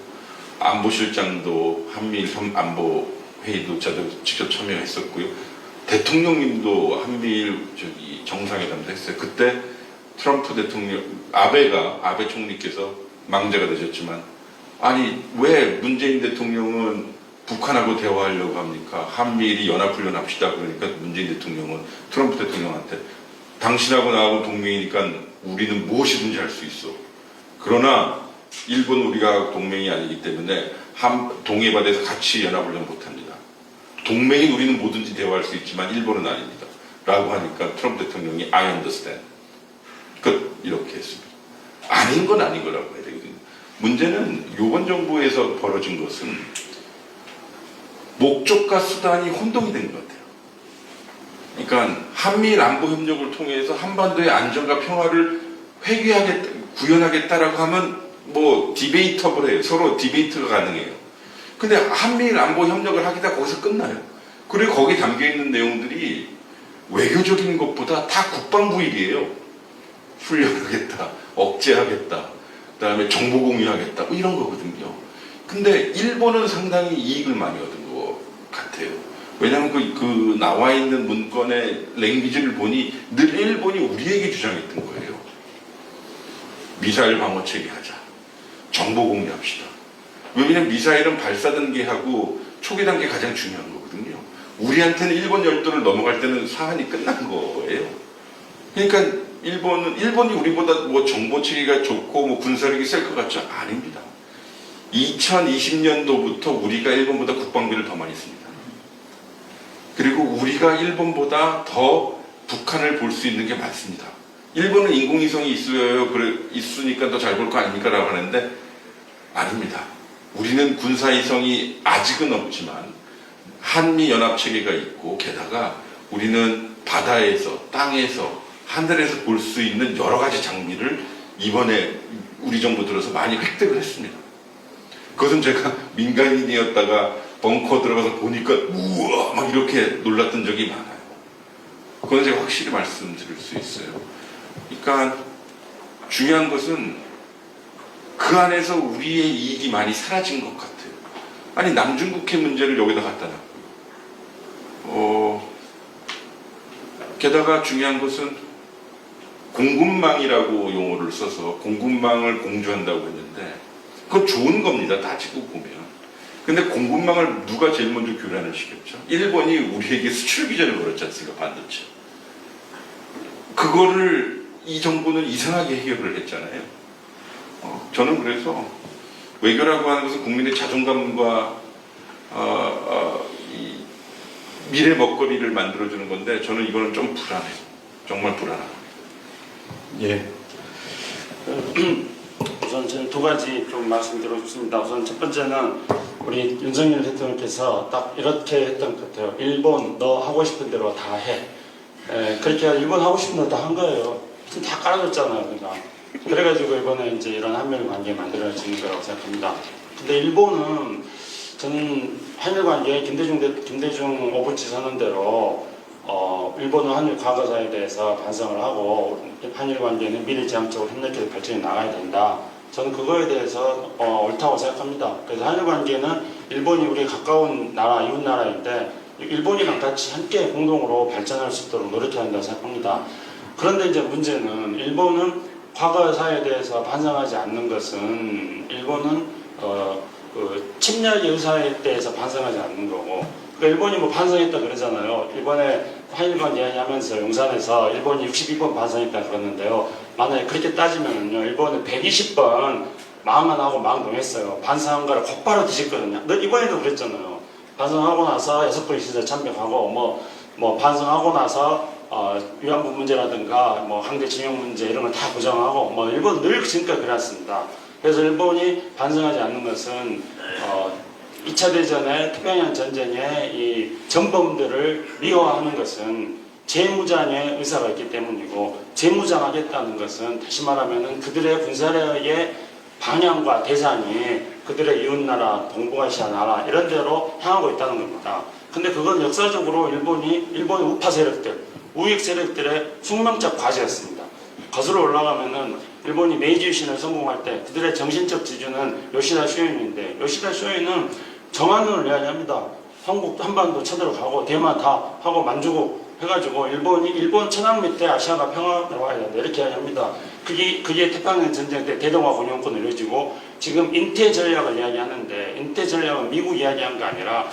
안보실장도 한미일 안보 회의도 저도 직접 참여했었고요. 대통령님도 한미일 정상회담도 했어요. 그때 트럼프 대통령, 아베 총리께서 망자가 되셨지만, 아니 왜 문재인 대통령은 북한하고 대화하려고 합니까? 한미일이 연합훈련 합시다. 그러니까 문재인 대통령은 트럼프 대통령한테 당신하고 나하고 동맹이니까 우리는 무엇이든지 할 수 있어. 그러나 일본 우리가 동맹이 아니기 때문에 동해바다에서 같이 연합훈련 못합니다. 동맹인 우리는 뭐든지 대화할 수 있지만 일본은 아닙니다. 라고 하니까 트럼프 대통령이 I understand. 이렇게 했습니다. 아닌 건 아닌 거라고 해야 되거든요. 문제는 이번 정부에서 벌어진 것은 목적과 수단이 혼동이 된 것 같아요. 그러니까 한미일 안보 협력을 통해서 한반도의 안정과 평화를 구현하겠다라고 하면 뭐 디베이터블해요. 서로 디베이트가 가능해요. 근데 한미일 안보 협력을 하기다 거기서 끝나요. 그리고 거기 담겨있는 내용들이 외교적인 것보다 다 국방부 일이에요. 훈련하겠다, 억제하겠다, 그 다음에 정보 공유하겠다, 뭐 이런 거거든요. 근데 일본은 상당히 이익을 많이 얻은 것 같아요. 왜냐하면 그 나와 있는 문건의 랭귀지를 보니 늘 일본이 우리에게 주장했던 거예요. 미사일 방어 체계하자. 정보 공유합시다. 왜냐면 미사일은 발사 단계하고 초기 단계 가장 중요한 거거든요. 우리한테는 일본 열도를 넘어갈 때는 사안이 끝난 거예요. 그러니까 일본이 우리보다 뭐 정보 체계가 좋고 뭐 군사력이 셀 것 같죠? 아닙니다. 2020년도부터 우리가 일본보다 국방비를 더 많이 씁니다. 그리고 우리가 일본보다 더 북한을 볼 수 있는 게 많습니다. 일본은 인공위성이 있으니까 더 잘 볼 거 아닙니까? 라고 하는데 아닙니다. 우리는 군사위성이 아직은 없지만 한미연합체계가 있고 게다가 우리는 바다에서 땅에서 하늘에서 볼 수 있는 여러 가지 장비를 이번에 우리 정부 들어서 많이 획득을 했습니다. 그것은 제가 민간인이었다가 벙커 들어가서 보니까 우와 막 이렇게 놀랐던 적이 많아요. 그건 제가 확실히 말씀드릴 수 있어요. 그러니까 중요한 것은 그 안에서 우리의 이익이 많이 사라진 것 같아요. 아니 남중국해 문제를 여기다 갖다 놨고요. 게다가 중요한 것은 공군망이라고 용어를 써서 공군망을 공주한다고 했는데 그건 좋은 겁니다. 따지고 보면. 근데 공군망을 누가 제일 먼저 교란을 시켰죠? 일본이 우리에게 수출 규제를 걸었지 않습니까? 반도체. 그거를 이 정부는 이상하게 해결을 했잖아요. 저는 그래서 외교라고 하는 것은 국민의 자존감과 이 미래 먹거리를 만들어주는 건데 저는 이거는 좀 불안해요. 정말 불안합니다. 예. 우선 저는 두 가지 좀 말씀드리고 싶습니다. 우선 첫 번째는 우리 윤석열 대통령께서 딱 이렇게 했던 것 같아요. 일본 너 하고 싶은 대로 다 해. 그렇게 일본 하고 싶은 대로 다 한 거예요. 다 깔아줬잖아요. 그러니까. 그래가지고 이번에 이제 이런 한미일 관계 만들어지는 거라고 생각합니다. 근데 일본은 저는 한일 관계 김대중 오부치 선언대로 일본은 한일 과거사에 대해서 반성을 하고 한일 관계는 미래지향적으로 협력해서 발전해 나가야 된다. 저는 그거에 대해서 옳다고 생각합니다. 그래서 한일 관계는 일본이 우리 가까운 나라, 이웃 나라인데 일본이랑 같이 함께 공동으로 발전할 수 있도록 노력해야 한다고 생각합니다. 그런데 이제 문제는 일본은 과거사에 대해서 반성하지 않는 것은 일본은 침략 의사에 대해서 반성하지 않는 거고, 그러니까 일본이 뭐 반성했다 그러잖아요. 이번에 한일관 이야기하면서 용산에서 일본이 62번 반성했다 그러는데요. 만약에 그렇게 따지면요, 일본은 120번 마음 안 하고 마음 동했어요. 반성한 거를 곧바로 뒤집거든요. 너 이번에도 그랬잖아요. 반성하고 나서 6번 시대 참배하고 뭐 반성하고 나서 위안부 문제라든가 뭐 항대 징용 문제 이런 걸 다 부정하고 뭐 일본 늘 지금까지 그랬습니다. 그래서 일본이 반성하지 않는 것은 2차 대전의 태평양 전쟁의 이 전범들을 미화하는 것은 재무장의 의사가 있기 때문이고, 재무장하겠다는 것은 다시 말하면 그들의 군사력의 방향과 대상이 그들의 이웃나라, 동북아시아 나라 이런 데로 향하고 있다는 겁니다. 근데 그건 역사적으로 일본의 우파 세력들, 우익 세력들의 숙명적 과제였습니다. 거슬러 올라가면은 일본이 메이지 유신을 성공할 때 그들의 정신적 지주는 요시다 쇼인인데, 요시다 쇼인은 정한론을 이야기합니다. 한반도 쳐들어가고 대만 다 하고 만주국 해가지고 일본 천황 밑에 아시아가 평화가 와야 된다 이렇게 이야기합니다. 그게 태평양 전쟁 때 대동아 공영권을 이루어지고, 지금 인태 전략을 이야기하는데, 인태 전략은 미국 이야기한 게 아니라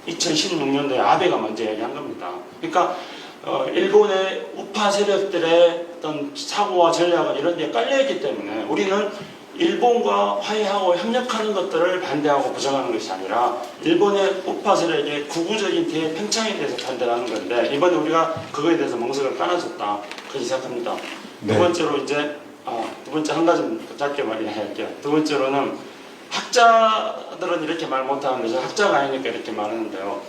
2016년도에 아베가 먼저 이야기한 겁니다. 그러니까 일본의 우파 세력들의 어떤 사고와 전략은 이런 데 깔려있기 때문에 우리는 일본과 화해하고 협력하는 것들을 반대하고 부정하는 것이 아니라 일본의 우파 세력의 구구적인 대팽창에 대해서 반대하는 건데, 이번에 우리가 그거에 대해서 멍석을 깔아줬다 그렇게 생각합니다. 네. 두 번째로 이제 두 번째 한 가지 짧게 말할게요. 두 번째로는 학자들은 이렇게 말 못하는 것이 학자가 아니니까 이렇게 말하는데요.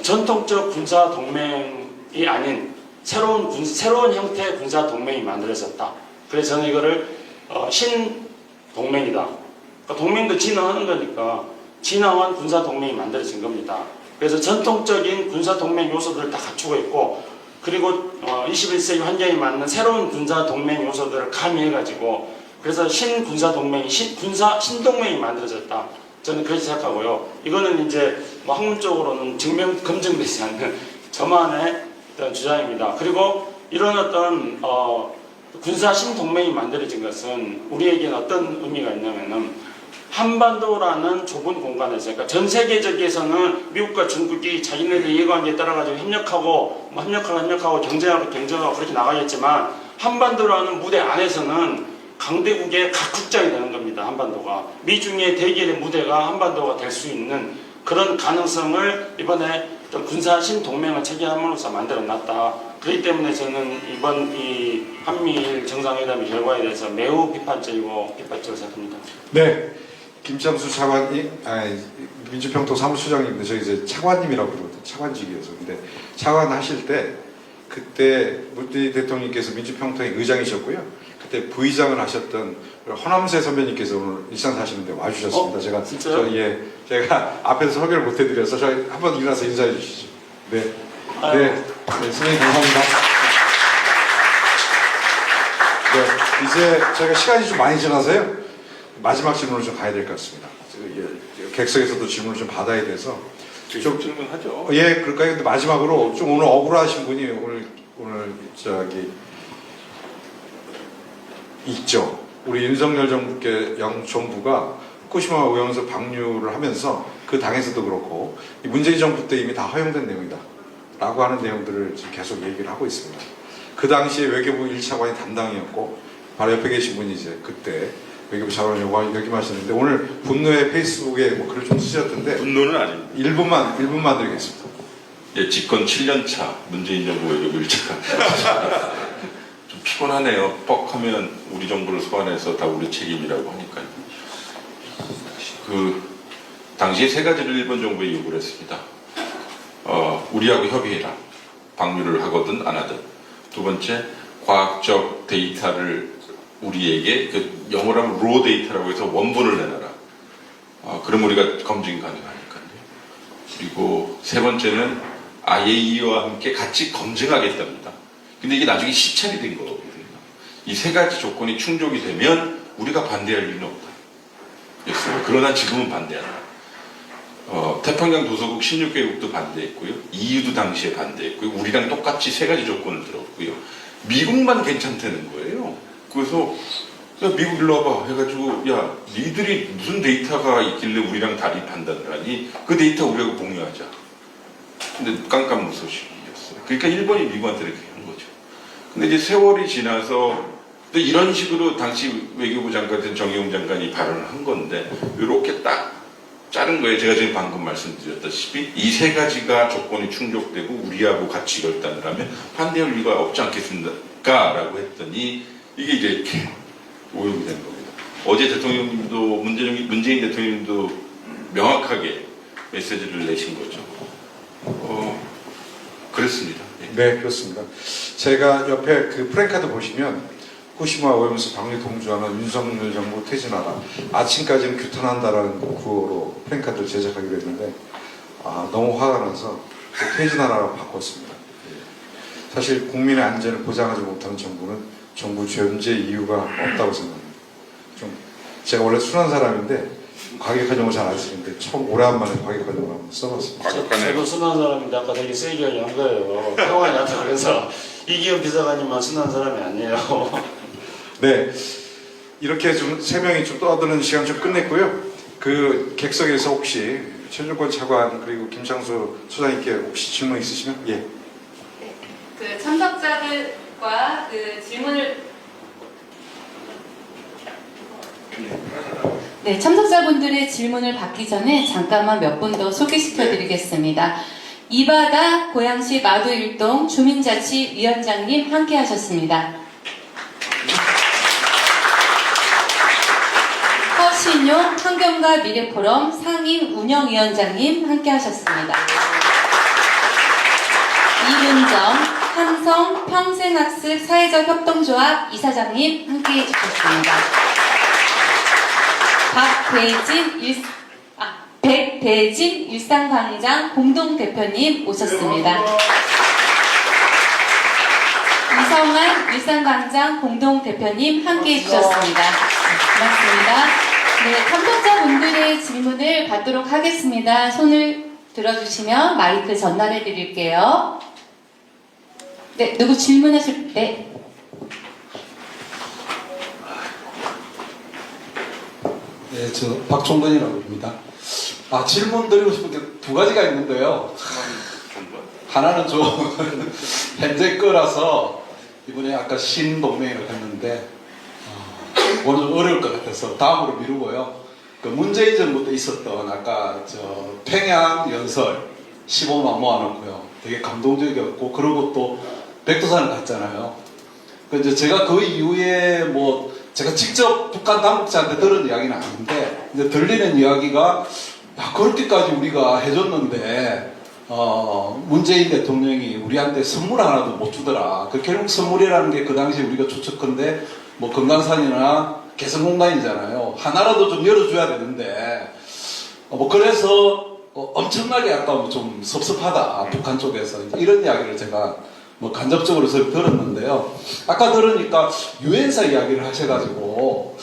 전통적 군사 동맹이 아닌 새로운 형태의 군사 동맹이 만들어졌다. 그래서 저는 이거를 신 동맹이다. 그러니까 동맹도 진화하는 거니까 진화한 군사 동맹이 만들어진 겁니다. 그래서 전통적인 군사 동맹 요소들을 다 갖추고 있고, 그리고 21세기 환경에 맞는 새로운 군사 동맹 요소들을 가미해가지고, 그래서 신군사동맹이 신동맹이 만들어졌다. 저는 그렇게 생각하고요. 이거는 이제 뭐 학문적으로는 검증되지 않는 저만의 어떤 주장입니다. 그리고 이런 어떤 군사 신동맹이 만들어진 것은 우리에게는 어떤 의미가 있냐면은, 한반도라는 좁은 공간에서, 그러니까 전 세계적에서는 미국과 중국이 자기네들 이해관계에 따라 가지고 협력하고 경쟁하고 그렇게 나가겠지만, 한반도라는 무대 안에서는 강대국의 각국장이 되는 겁니다. 한반도가 미중의 대결의 무대가 한반도가 될 수 있는 그런 가능성을 이번에 군사 신동맹을 체계함으로써 만들어놨다. 그렇기 때문에 저는 이번 이 한미일 정상회담의 결과에 대해서 매우 비판적으로 생각합니다. 네, 김창수 차관님, 민주평통 사무처장님인데 저희 이제 차관님이라고 그러거든요. 차관직이어서. 근데 차관 하실 때 그때 문재인 대통령께서 민주평통의 의장이셨고요. 그때 부의장을 하셨던 허남세 선배님께서 오늘 일산 사시는데 와주셨습니다. 제가 진짜요? 제가 앞에서 설교를 못 해드려서 저희 한번 일어나서 인사해 주시죠. 네, 선생님 감사합니다. 네, 이제 저희가 시간이 좀 많이 지나서요. 마지막 질문을 좀 가야 될 것 같습니다. 객석에서도 질문을 좀 받아야 돼서 좀 질문하죠. 예, 그럴까요? 근데 마지막으로 좀 오늘 억울하신 분이 오늘 있죠. 우리 윤석열 정부가 후쿠시마 오염수 방류를 하면서 그 당에서도 그렇고 이 문재인 정부 때 이미 다 허용된 내용이다 라고 하는 내용들을 지금 계속 얘기를 하고 있습니다. 그 당시에 외교부 1차관이 담당이었고 바로 옆에 계신 분이 이제 그때 외교부 차관이라고 역임하셨는데, 오늘 분노의 페이스북에 뭐 글을 좀 쓰셨던데 분노는 아닙니다. 1분만 드리겠습니다. 예, 집권 7년차 문재인 정부 외교부 1차관. 좀 피곤하네요. 뻑하면 우리 정부를 소환해서 다 우리 책임이라고 하니까요. 그 당시에 세 가지를 일본 정부에 요구를 했습니다. 우리하고 협의해라. 방류를 하거든 안 하든. 두 번째, 과학적 데이터를 우리에게, 그 영어로 하면 로 데이터라고 해서 원본을 내놔라. 그럼 우리가 검증 가능하니까요. 그리고 세 번째는 IAEA와 함께 같이 검증하겠답니다. 근데 이게 나중에 시찰이 된 거거든요. 이 세 가지 조건이 충족이 되면 우리가 반대할 이유는 없다. 였어요. 그러나 지금은 반대한다. 태평양 도서국 16개국도 반대했고요. EU도 당시에 반대했고요. 우리랑 똑같이 세 가지 조건을 들었고요. 미국만 괜찮다는 거예요. 그래서 야, 미국 일로 와봐 해가지고, 야, 니들이 무슨 데이터가 있길래 우리랑 다리 판단을 하니? 그 데이터 우리하고 공유하자. 근데 깜깜무소식이었어요. 그러니까 일본이 미국한테 이렇게 한 거죠. 근데 이제 세월이 지나서 또 이런 식으로 당시 외교부 장관인 정의용 장관이 발언을 한 건데, 이렇게 딱 자른 거예요. 제가 지금 방금 말씀드렸다시피 이 세 가지가 조건이 충족되고 우리하고 같이 결단을 하면 반대할 이유가 없지 않겠습니까? 라고 했더니 이게 이제 이렇게 오염이 된 겁니다. 어제 대통령님도 문재인 대통령님도 명확하게 메시지를 내신 거죠. 그렇습니다. 네, 그렇습니다. 제가 옆에 그 프랭카드 보시면 후쿠시마 오염수 방류 동조하는 윤석열 정부 퇴진하라. 아침까지는 규탄한다라는 구호로 프랭카드를 제작하기로 했는데 너무 화가 나서 퇴진하라고 바꿨습니다. 사실 국민의 안전을 보장하지 못하는 정부는 정부 존재 이유가 없다고 생각합니다. 좀 제가 원래 순한 사람인데 과격한 용어 잘 안 쓰는데 처음 오래간만에 과격한 용어 한번 써봤습니다. 저도 순한 사람인데 아까 되게 세게 하려는 거예요. 평화에 나타 그래서 이기현 비서관님만 순한 사람이 아니에요. 네, 이렇게 좀 세 명이 좀 떠드는 시간 좀 끝냈고요. 그 객석에서 혹시 최종권 차관 그리고 김창수 소장님께 혹시 질문 있으시면 예. 그 참석자들과 그 질문을 네, 참석자분들의 질문을 받기 전에 잠깐만 몇 분 더 소개시켜 드리겠습니다. 이바다 고양시 마두일동 주민자치위원장님 함께 하셨습니다. 허신용 환경과 미래포럼 상임 운영위원장님 함께 하셨습니다. 이은정 한성 평생학습 사회적 협동조합 이사장님 함께 해주셨습니다. 백대진 일상광장 공동대표님 오셨습니다. 이성한 일상광장 공동대표님 함께 해주셨습니다. 고맙습니다. 네, 참석자분들의 질문을 받도록 하겠습니다. 손을 들어주시면 마이크 전달해 드릴게요. 네, 누구 질문하실 때? 네, 저 박종건이라고 합니다. 질문 드리고 싶은 게 두 가지가 있는데요. 하나는 좀 현재 거라서 이번에 아까 신동맹이라고 했는데 오늘 좀 어려울 것 같아서 다음으로 미루고요. 그 문재인 정부 때 있었던 아까 저 평양 연설 15만 모아놓고요. 되게 감동적이었고 그러고 또 백두산을 갔잖아요. 그 이제 제가 그 이후에 뭐 제가 직접 북한 당국자한테 들은 이야기는 아닌데 이제 들리는 이야기가 그렇게까지 우리가 해줬는데 문재인 대통령이 우리한테 선물 하나도 못 주더라. 그 결국 선물이라는 게 그 당시 우리가 추측컨대 뭐 금강산이나 개성공단이잖아요. 하나라도 좀 열어줘야 되는데 뭐 그래서 엄청나게 아까 좀 섭섭하다 북한 쪽에서 이런 이야기를 제가 뭐 간접적으로 들었는데요. 아까 들으니까 유엔사 이야기를 하셔가지고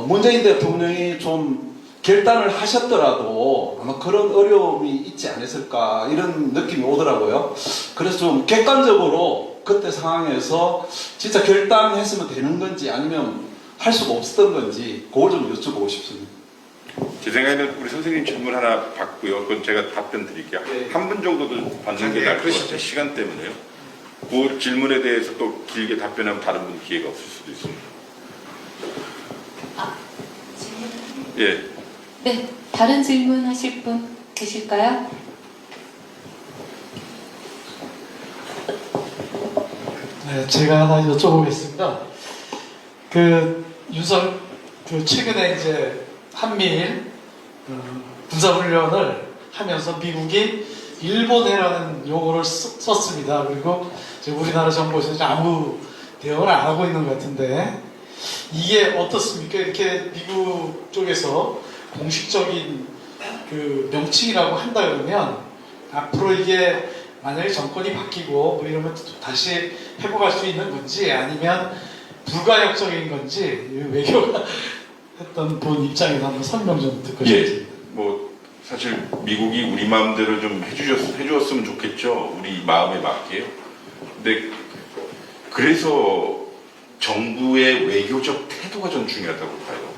문재인 대통령이 좀 결단을 하셨더라도 아마 그런 어려움이 있지 않았을까 이런 느낌이 오더라고요. 그래서 좀 객관적으로 그때 상황에서 진짜 결단했으면 되는 건지 아니면 할 수가 없었던 건지 그걸 좀 여쭤보고 싶습니다. 제 생각에는 우리 선생님 질문 하나 받고요. 그건 제가 답변 드릴게요. 한 분 정도도 받는 게 나을 것 같아요. 시간 때문에요. 그 질문에 대해서 또 길게 답변하면 다른 분 기회가 없을 수도 있습니다. 예. 네, 다른 질문 하실 분 계실까요? 네, 제가 하나 여쭤보겠습니다. 최근에 이제 한미일 군사훈련을 하면서 미국이 일본해라는 용어를 썼습니다. 그리고 이제 우리나라 정부에서 이제 아무 대응을 안 하고 있는 것 같은데 이게 어떻습니까? 이렇게 미국 쪽에서 공식적인 그 명칭이라고 한다 그러면 앞으로 이게 만약에 정권이 바뀌고 뭐 이러면 또 다시 회복할 수 있는 건지 아니면 불가역적인 건지 외교가 했던 분 입장에서 한번 설명 좀 듣고 싶습니다. 뭐 사실 미국이 우리 마음대로 좀 해주었으면 좋겠죠. 우리 마음에 맞게요. 근데 그래서 정부의 외교적 태도가 전 중요하다고 봐요.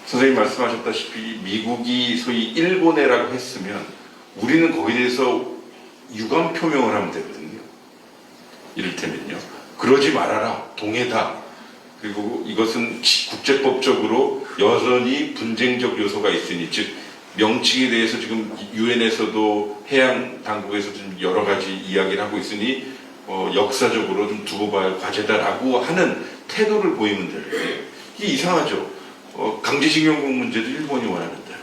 선생님 말씀하셨다시피 미국이 소위 일본해라고 했으면 우리는 거기에 대해서 유감 표명을 하면 되거든요. 이를테면요. 그러지 말아라. 동해다. 그리고 이것은 국제법적으로 여전히 분쟁적 요소가 있으니 즉 명칭에 대해서 지금 유엔에서도 해양 당국에서도 좀 여러 가지 이야기를 하고 있으니 역사적으로 좀 두고 봐야 할 과제다라고 하는 태도를 보이면 되는데 이게 이상하죠. 강제징용국 문제도 일본이 원하는데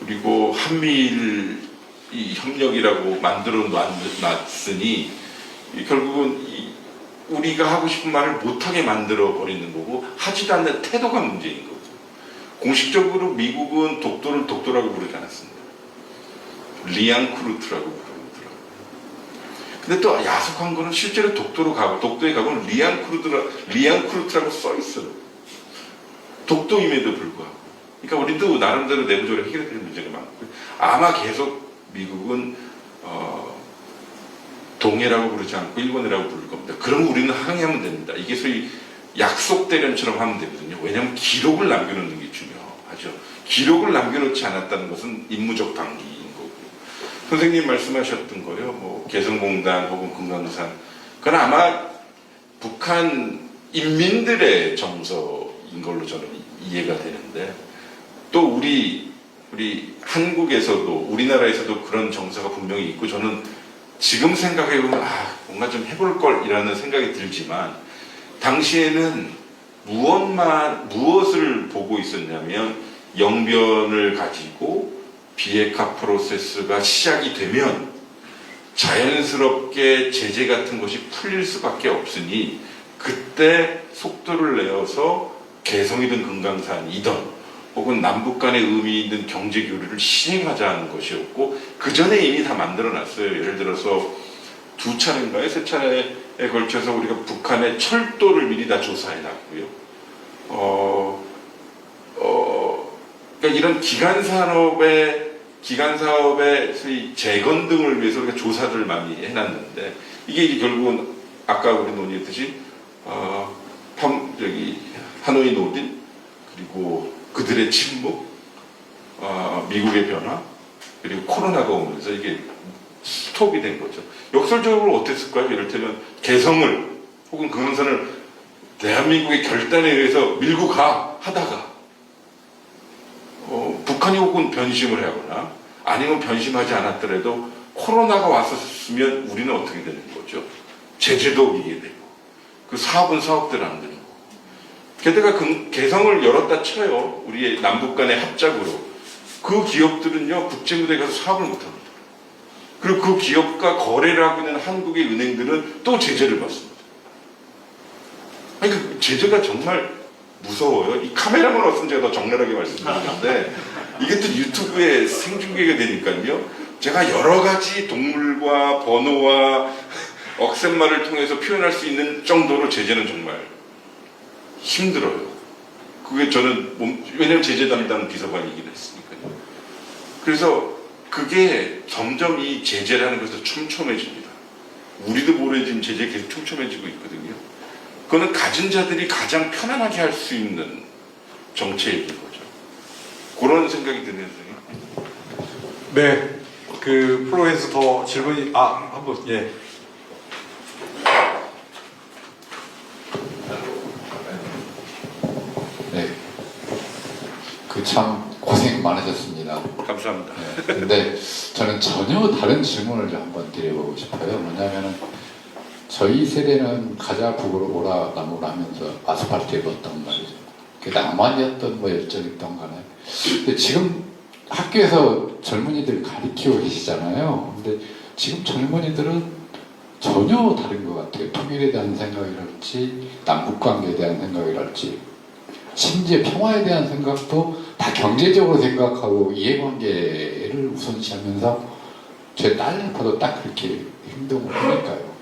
그리고 한미일 이 협력이라고 만들어 놨으니 결국은 우리가 하고 싶은 말을 못하게 만들어 버리는 거고 하지도 않는 태도가 문제인 거고. 공식적으로 미국은 독도를 독도라고 부르지 않았습니다. 리앙크루트라고 부르더라고요. 근데 또 야속한 거는 실제로 독도로 가고 독도에 가고는 리앙크루트라고 써 있어요. 독도임에도 불구하고. 그러니까 우리도 나름대로 내부적으로 해결해야 될 문제가 많고 아마 계속 미국은 동해라고 부르지 않고 일본이라고 부를 겁니다. 그럼 우리는 항의하면 됩니다. 이게 소위 약속 대련처럼 하면 되거든요. 왜냐하면 기록을 남겨놓는 게 중요하죠. 기록을 남겨놓지 않았다는 것은 임무적 방기인 거고. 선생님 말씀하셨던 거요. 뭐 개성공단 혹은 금강산. 그건 아마 북한 인민들의 정서인 걸로 저는 이해가 되는데 또 우리 한국에서도 우리나라에서도 그런 정서가 분명히 있고 저는 지금 생각해보면 뭔가 좀 해볼 걸이라는 생각이 들지만 당시에는 무엇을 보고 있었냐면 영변을 가지고 비핵화 프로세스가 시작이 되면 자연스럽게 제재 같은 것이 풀릴 수밖에 없으니 그때 속도를 내어서 개성이든 금강산이든 혹은 남북 간의 의미 있는 경제 교류를 시행하자는 것이었고 그 전에 이미 다 만들어놨어요. 예를 들어서 2차례인가요? 3차례에 걸쳐서 우리가 북한의 철도를 미리 다 조사해놨고요. 그러니까 이런 기간 사업의 재건 등을 위해서 우리가 조사를 많이 해놨는데 이게 이제 결국은 아까 우리 논의했듯이 하노이 노딜 그리고 그들의 침묵, 미국의 변화, 그리고 코로나가 오면서 이게 스톱이 된 거죠. 역설적으로 어땠을까요? 예를 들면 개성을 혹은 금강산을 대한민국의 결단에 의해서 밀고 가 하다가 북한이 혹은 변심을 하거나 아니면 변심하지 않았더라도 코로나가 왔었으면 우리는 어떻게 되는 거죠? 제재도 이게 되고 그 사업은 사업대로 안 되는 거고 게다가 개성을 열었다 쳐요. 우리의 남북 간의 합작으로. 그 기업들은요, 국제무대에 가서 사업을 못합니다. 그리고 그 기업과 거래를 하고 있는 한국의 은행들은 또 제재를 받습니다. 아니, 그 제재가 정말 무서워요. 이 카메라만 없으면 제가 더 적나라하게 말씀드리는데, 이게 또 유튜브에 생중계가 되니까요, 제가 여러 가지 동물과 번호와 억센말을 통해서 표현할 수 있는 정도로 제재는 정말 힘들어요. 그게 저는 왜냐면 제재 담당 비서관이긴 했으니까요. 그래서 그게 점점 이 제재라는 것에서 촘촘해집니다. 우리도 모르게 지금 제재 계속 촘촘해지고 있거든요. 그거는 가진 자들이 가장 편안하게 할 수 있는 정책인 거죠. 그런 생각이 드네요, 선생님. 네, 그 프로에서 더 질문이 한번 예. 네, 그 참 고생 많으셨습니다. 감사합니다. 네, 근데 저는 전혀 다른 질문을 좀 한번 드려보고 싶어요. 뭐냐면은 저희 세대는 가자 북으로 오라 나무라 하면서 아스팔트에 걷던 말이죠. 그게 낭만이었던 뭐 열정이었던 간에. 근데 지금 학교에서 젊은이들 가르치고 계시잖아요. 근데 지금 젊은이들은 전혀 다른 것 같아요. 통일에 대한 생각이랄지 남북관계에 대한 생각이랄지 심지어 평화에 대한 생각도 다 경제적으로 생각하고 이해관계를 우선시하면서 제 딸 봐도 딱 그렇게 행동을 하니까요.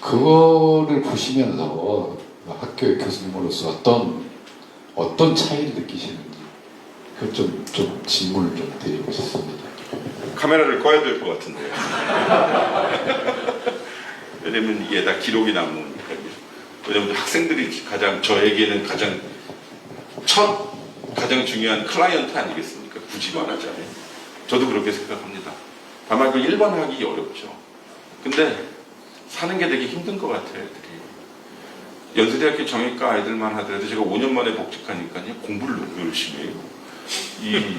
그거를 보시면서 학교의 교수님으로서 어떤 차이를 느끼시는지 그 좀 질문을 좀 드리고 싶습니다. 카메라를 꺼야 될 것 같은데요. 왜냐면 이게 다 기록이 남으니까요. 왜냐면 학생들이 저에게는 가장 중요한 클라이언트 아니겠습니까? 굳이 말하자면. 저도 그렇게 생각합니다. 다만 그 일반화하기 어렵죠. 근데 사는 게 되게 힘든 것 같아요, 애들이. 연세대학교 정외과 아이들만 하더라도 제가 5년 만에 복직하니까요, 공부를 너무 열심히 해요. 이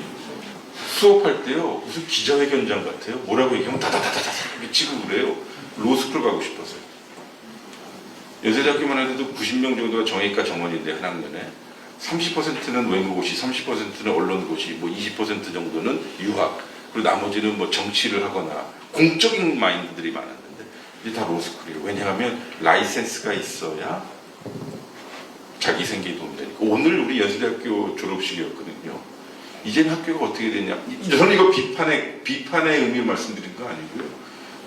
수업할 때요, 무슨 기자회견장 같아요. 뭐라고 얘기하면 다다다다다 이렇게 치고 그래요. 로스쿨 가고 싶어서요. 연세대학교만 해도 90명 정도가 정외과 정원인데 한 학년에 30%는 외국고시, 30%는 언론고시, 뭐 20% 정도는 유학, 그리고 나머지는 뭐 정치를 하거나 공적인 마인드들이 많았는데 이제 다 로스쿨이에요. 왜냐하면 라이센스가 있어야 자기 생계에 도움이 되니까. 오늘 우리 연세대학교 졸업식이었거든요. 이제는 학교가 어떻게 되냐. 저는 이거 비판의 의미로 말씀드린 거 아니고요.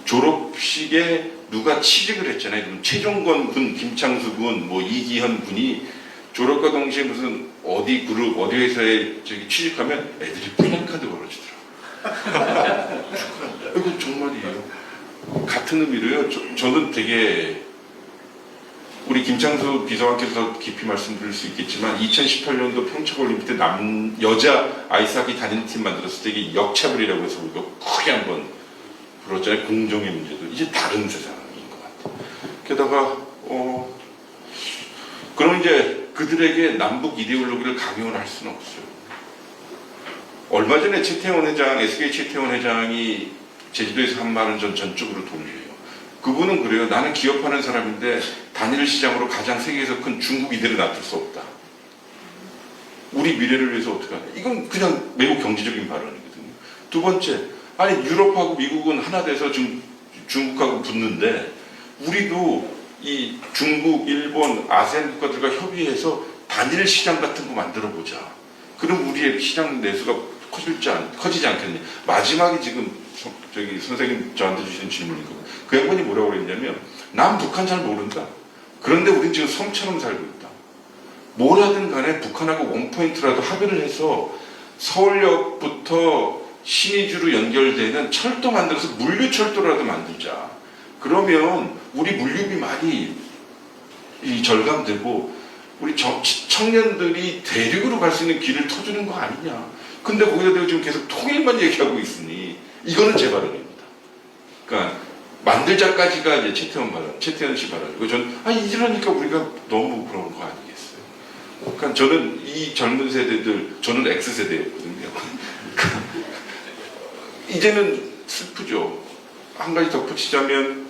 졸업식에 누가 취직을 했잖아요. 그럼 최종권 군, 김창수 군, 뭐 이기현 군이 졸업과 동시에 무슨 어디 그룹, 어디 회사에 취직하면 애들이 플랜카드 걸어주더라고요. 이거 정말이에요. 같은 의미로요. 저는 되게 우리 김창수 비서관께서 깊이 말씀드릴 수 있겠지만 2018년도 평창올림픽 때 여자 아이스하키 단일팀 만들었을 때 이게 역차별이라고 해서 우리가 크게 한번 불었잖아요. 공정의 문제도 이제 다른 세상인 것 같아요. 게다가 그럼 이제 그들에게 남북 이데올로기를 강요를 할 수는 없어요. 얼마 전에 최태원 회장, SK 최태원 회장이 제주도에서 한 말은 전 전적으로 동의해요. 그분은 그래요. 나는 기업하는 사람인데 단일 시장으로 가장 세계에서 큰 중국 이대로 놔둘 수 없다. 우리 미래를 위해서 어떻게 하냐. 이건 그냥 매우 경제적인 발언이거든요. 두 번째, 아니 유럽하고 미국은 하나 돼서 지금 중국하고 붙는데 우리도 이 중국, 일본, 아세안 국가들과 협의해서 단일 시장 같은 거 만들어 보자. 그럼 우리의 시장 내수가 커지지 않겠냐. 마지막에 지금 저기 선생님 저한테 주신 질문이거든요. 그 양반이 뭐라고 그랬냐면 난 북한 잘 모른다. 그런데 우린 지금 섬처럼 살고 있다. 뭐라든 간에 북한하고 원포인트라도 합의를 해서 서울역부터 신의주로 연결되는 철도 만들어서 물류철도라도 만들자. 그러면 우리 물류비 많이 절감되고 우리 청년들이 대륙으로 갈 수 있는 길을 터주는 거 아니냐. 근데 거기다 대고 지금 계속 통일만 얘기하고 있으니 이거는 제 발언입니다. 그러니까 만들자까지가 이제 최태원 씨 발언이고 이러니까 우리가 너무 그런 거 아니겠어요. 그러니까 저는 이 젊은 세대들, 저는 X세대였거든요. 이제는 슬프죠. 한 가지 덧붙이자면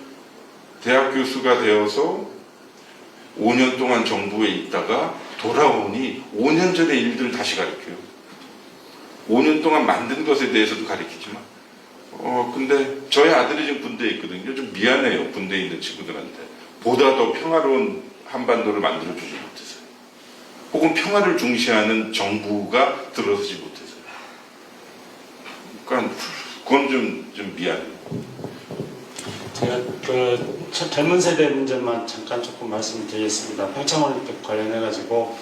대학 교수가 되어서 5년 동안 정부에 있다가 돌아오니 5년 전의 일들을 다시 가르쳐요. 5년 동안 만든 것에 대해서도 가르치지만 근데 저희 아들이 지금 군대에 있거든요. 좀 미안해요. 군대에 있는 친구들한테. 보다 더 평화로운 한반도를 만들어주지 못해서요. 혹은 평화를 중시하는 정부가 들어서지 못해서요. 그러니까 그건 좀 미안해요. 제가 그 젊은 세대 문제만 잠깐 조금 말씀드리겠습니다. 평창올림픽 관련해가지고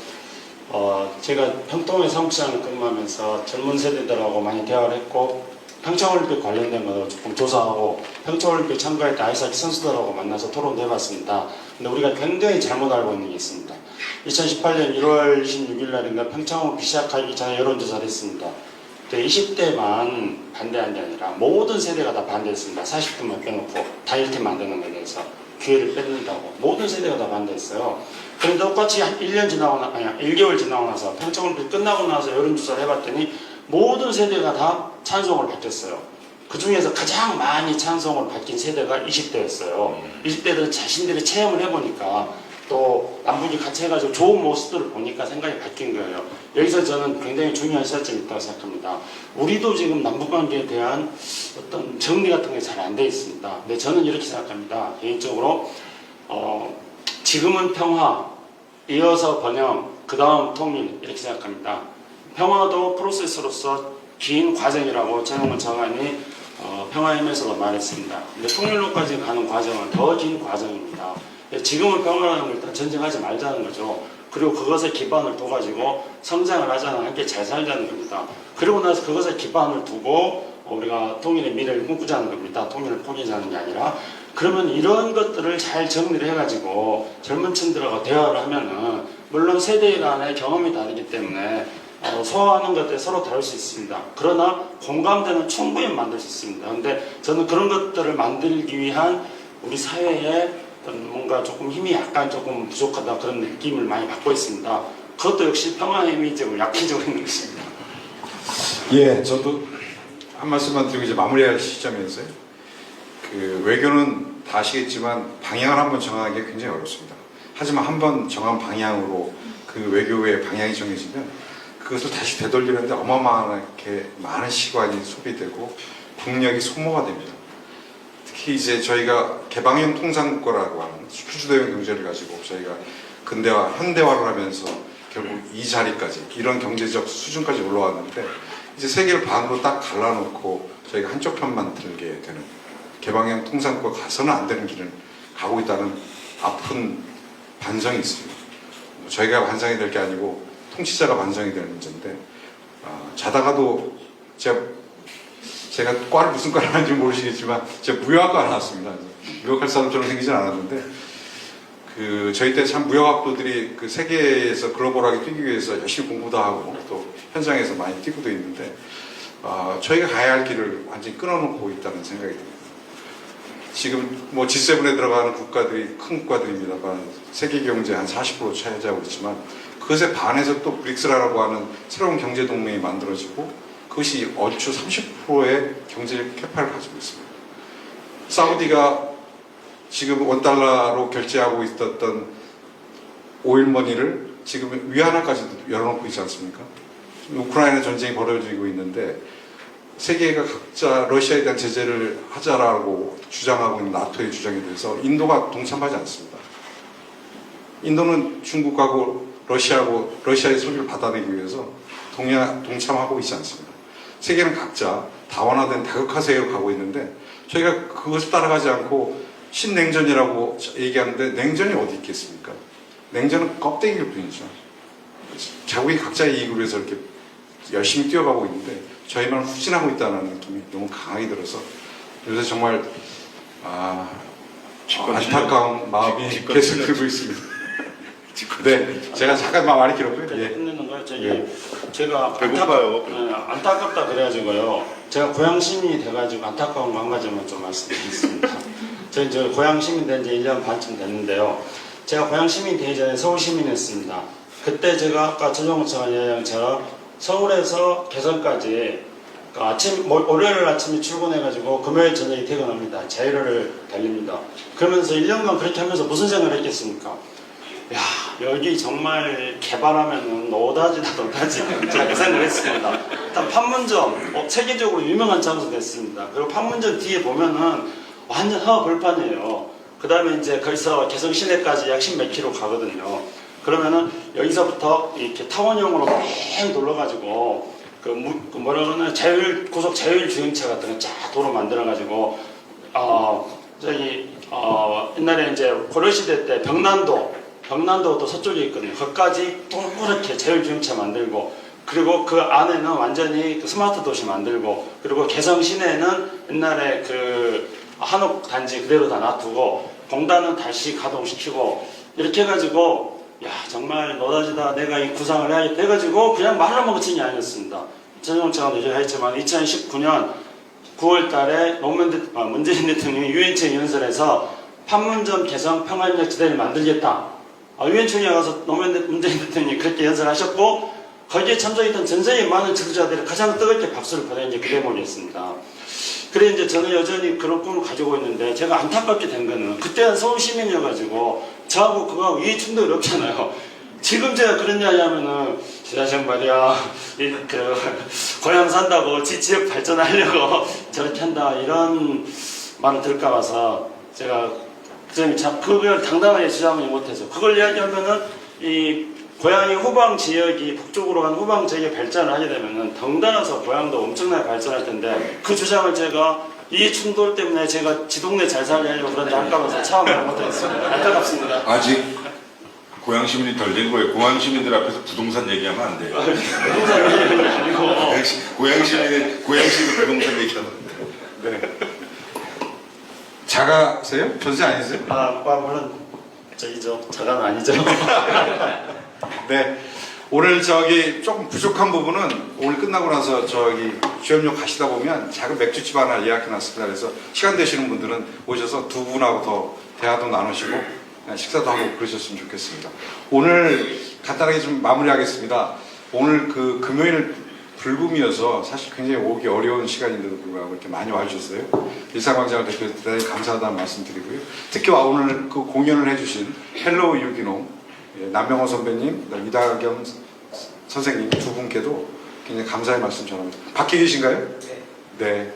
제가 평통의 사무장을 근무하면서 젊은 세대들하고 많이 대화를 했고 평창올림픽 관련된 것도 조금 조사하고 평창올림픽 참가했던 아이스하키 선수들하고 만나서 토론도 해봤습니다. 근데 우리가 굉장히 잘못 알고 있는 게 있습니다. 2018년 1월 26일 날인가 평창올림픽 시작하기 전에 여론조사를 했습니다. 20대만 반대한 게 아니라 모든 세대가 다 반대했습니다. 40분만 빼놓고 단일팀 만드는 것에 대해서 기회를 뺏는다고 모든 세대가 다 반대했어요. 그런데 똑같이 한 1년 지나고 1개월 지나고 나서 평창올림픽 끝나고 나서 여론조사를 해봤더니 모든 세대가 다 찬성을 받겠어요. 그 중에서 가장 많이 찬성을 받긴 세대가 20대였어요. 20대들은 자신들이 체험을 해보니까 또 남북이 같이 해가지고 좋은 모습들을 보니까 생각이 바뀐 거예요. 여기서 저는 굉장히 중요한 시사점이 있다고 생각합니다. 우리도 지금 남북관계에 대한 어떤 정리 같은 게 잘 안 돼 있습니다. 근데 저는 이렇게 생각합니다. 개인적으로 지금은 평화, 이어서 번영, 그 다음 통일 이렇게 생각합니다. 평화도 프로세스로서 긴 과정이라고 최영만 장관이 평화임에서도 말했습니다. 근데 통일로까지 가는 과정은 더 긴 과정입니다. 지금은 평화라는 걸 일단 전쟁하지 말자는 거죠. 그리고 그것에 기반을 둬가지고 성장을 하자는, 함께 잘 살자는 겁니다. 그리고 나서 그것에 기반을 두고 우리가 통일의 미래를 꿈꾸자는 겁니다. 통일을 포기하자는 게 아니라. 그러면 이런 것들을 잘 정리를 해가지고 젊은 층들하고 대화를 하면은 물론 세대 간의 경험이 다르기 때문에 소화하는 것들 서로 다를 수 있습니다. 그러나 공감대는 충분히 만들 수 있습니다. 그런데 저는 그런 것들을 만들기 위한 우리 사회의 뭔가 조금 힘이 약간 조금 부족하다 그런 느낌을 많이 받고 있습니다. 그것도 역시 평화의 힘이 좀 약해지고 있는 것입니다. 예, 저도 한 말씀만 드리고 이제 마무리할 시점이었어요. 그 외교는 다 아시겠지만 방향을 한번 정하기 굉장히 어렵습니다. 하지만 한번 정한 방향으로 그 외교의 방향이 정해지면 그것을 다시 되돌리는데 어마어마하게 많은 시간이 소비되고 국력이 소모가 됩니다. 특히 이제 저희가 개방형 통상국가라고 하는 수주도형 경제를 가지고 저희가 근대화, 현대화를 하면서 결국 이 자리까지 이런 경제적 수준까지 올라왔는데 이제 세계를 반으로 딱 갈라놓고 저희가 한쪽 편만 들게 되는 개방형 통상국가 가서는 안 되는 길을 가고 있다는 아픈 반성이 있습니다. 저희가 반성이 될 게 아니고 통치자가 반성이 되는 문제인데 자다가도 제가 과를 무슨 과를 하는지 모르시겠지만 제가 무역학과 나왔습니다. 무역할 사람처럼 생기진 않았는데 저희 때 참 무역학도들이 그 세계에서 글로벌하게 뛰기 위해서 열심히 공부도 하고 또 현장에서 많이 뛰고도 있는데 저희가 가야 할 길을 완전히 끊어놓고 있다는 생각이 듭니다. 지금 뭐 G7에 들어가는 국가들이 큰 국가들입니다만 세계 경제 한 40% 차지하고 있지만 그것에 반해서 또 브릭스라고 하는 새로운 경제 동맹이 만들어지고 그것이 얼추 30%의 경제 캐파를 가지고 있습니다. 사우디가 지금 $1로 결제하고 있었던 오일머니를 지금 위안화까지 열어놓고 있지 않습니까? 우크라이나 전쟁이 벌어지고 있는데 세계가 각자 러시아에 대한 제재를 하자라고 주장하고 있는 나토의 주장에 대해서 인도가 동참하지 않습니다. 인도는 중국하고 러시아의 소리를 받아내기 위해서 동참하고 있지 않습니다. 세계는 각자 다원화된 다극화 세계로 가고 있는데 저희가 그것을 따라가지 않고 신냉전이라고 얘기하는데 냉전이 어디 있겠습니까? 냉전은 껍데기일 뿐이죠. 자국이 각자의 이익을 위해서 이렇게 열심히 뛰어가고 있는데 저희만 후진하고 있다는 느낌이 너무 강하게 들어서 요새 정말 안타까운 마음이 계속 들고 있습니다. 네, 제가 잠깐만 말이 길었고요. 예. 끝내는 거예요. 제가 배고파요. 안타깝다 그래가지고요. 제가 고향 시민이 돼가지고 안타까운 거 한 가지만 좀 말씀드리겠습니다. 저희 이제 고향 시민 된 지 1년 반쯤 됐는데요. 제가 고향 시민 되기 전에 서울 시민이었습니다. 그때 제가 아까 전용호 차관이랑 서울에서 개성까지 월요일 아침에 출근해가지고 금요일 저녁에 퇴근합니다. 자유로를 달립니다. 그러면서 1년간 그렇게 하면서 무슨 생각을 했겠습니까? 야, 여기 정말 개발하면은 노다지다 제가 그 생각을 했습니다. 일단 판문점 세계적으로 유명한 장소 됐습니다. 그리고 판문점 뒤에 보면은 완전 허벌판이에요. 그 다음에 이제 거기서 개성 시내까지 약 10몇 킬로 가거든요. 그러면은 여기서부터 이렇게 타원형으로 뺑 돌러가지고 뭐라 그러나 고속 자율 주행차 같은 거 쫙 도로 만들어가지고 옛날에 이제 고려시대 때 병난도도 서쪽에 있거든요. 거기까지 동그랗게 자율주행차 만들고 그리고 그 안에는 완전히 스마트 도시 만들고 그리고 개성 시내는 옛날에 한옥 단지 그대로 다 놔두고 공단은 다시 가동시키고 이렇게 해가지고 야 정말 노다지다 내가 이 구상을 해야겠다 해가지고 그냥 말을 먹은 게 아니었습니다. 전용 차관도 얘기했지만 2019년 9월 달에 문재인 대통령이 유엔청 연설에서 판문점 개성 평화협력 지대를 만들겠다. 유엔청에 가서 문재인 대통령이 그렇게 연설하셨고 거기에 참석했던 전 세계 많은 지도자들이 가장 뜨겁게 박수를 보낸 게 그 대목이었습니다. 그래 이제 저는 여전히 그런 꿈을 가지고 있는데 제가 안타깝게 된 거는 그때는 서울 시민이어가지고 저하고 그거하고 이해 충돌이 없잖아요. 지금 제가 그런 이야기 하면은 지자생 말이야 고향 산다고 지역 발전하려고 저렇게 한다 이런 말을 들을까 봐서 제가 그걸 당당하게 주장하지 못해서 그걸 이야기하면은 이 고향이 후방 지역이 북쪽으로 간 후방 지역에 발전을 하게 되면은 덩달아서 고향도 엄청나게 발전할 텐데 그 주장을 제가 이 충돌 때문에 제가 지 동네 잘 살게 하려고 그런데 아까워서 참을 못했습니다. 안타깝습니다. 아직 고향 시민이 덜 된 거예요. 고향 시민들 앞에서 부동산 얘기하면 안 돼요. 부동산 얘기하는 게 아니고 고향 시민 부동산 얘기하면 안 돼요. 네. 자가세요? 전세 아니세요? 물론 자가는 아니죠. 네. 오늘 조금 부족한 부분은 오늘 끝나고 나서 주염역 가시다 보면 작은 맥주집 하나 예약해놨습니다. 그래서 시간 되시는 분들은 오셔서 두 분하고 더 대화도 나누시고 식사도 하고 그러셨으면 좋겠습니다. 오늘 간단하게 좀 마무리하겠습니다. 오늘 금요일 불금이어서 사실 굉장히 오기 어려운 시간인데도 불구하고 이렇게 많이 와주셨어요. 일상광장을 대표해서 대단히 감사하다는 말씀 드리고요. 특히 오늘 공연을 해주신 헬로우 유기농 예, 남명호 선배님, 그다음 이다경 선생님 두 분께도 굉장히 감사의 말씀 전합니다. 밖에 계신가요? 네,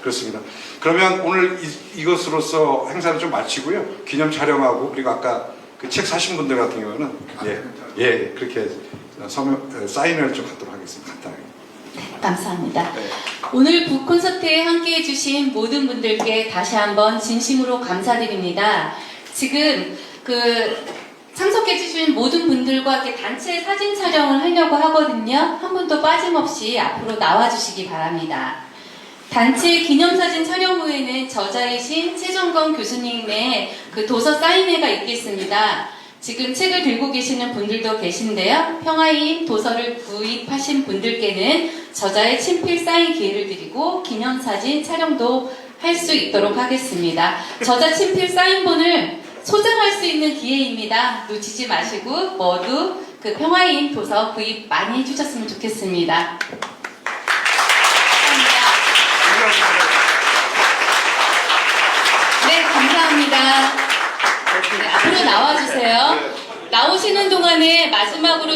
그렇습니다. 그러면 오늘 이것으로서 행사를 좀 마치고요. 기념 촬영하고 그리고 아까 그 책 사신 분들 같은 경우는 그렇게 사인을 좀 갖도록 하겠습니다. 간단하게. 감사합니다. 네. 오늘 북콘서트에 함께해 주신 모든 분들께 다시 한번 진심으로 감사드립니다. 지금 참석해 주신 모든 분들과 이렇게 단체 사진 촬영을 하려고 하거든요. 한 분도 빠짐없이 앞으로 나와 주시기 바랍니다. 단체 기념사진 촬영 후에는 저자이신 최정건 교수님의 그 도서 사인회가 있겠습니다. 지금 책을 들고 계시는 분들도 계신데요. 평화인 도서를 구입하신 분들께는 저자의 친필 사인 기회를 드리고 기념사진 촬영도 할 수 있도록 하겠습니다. 저자 친필 사인본을 소장할 수 있는 기회입니다. 놓치지 마시고 모두 그 평화인 도서 구입 많이 해주셨으면 좋겠습니다. 네, 감사합니다. 네, 앞으로 나와주세요. 나오시는 동안에 마지막으로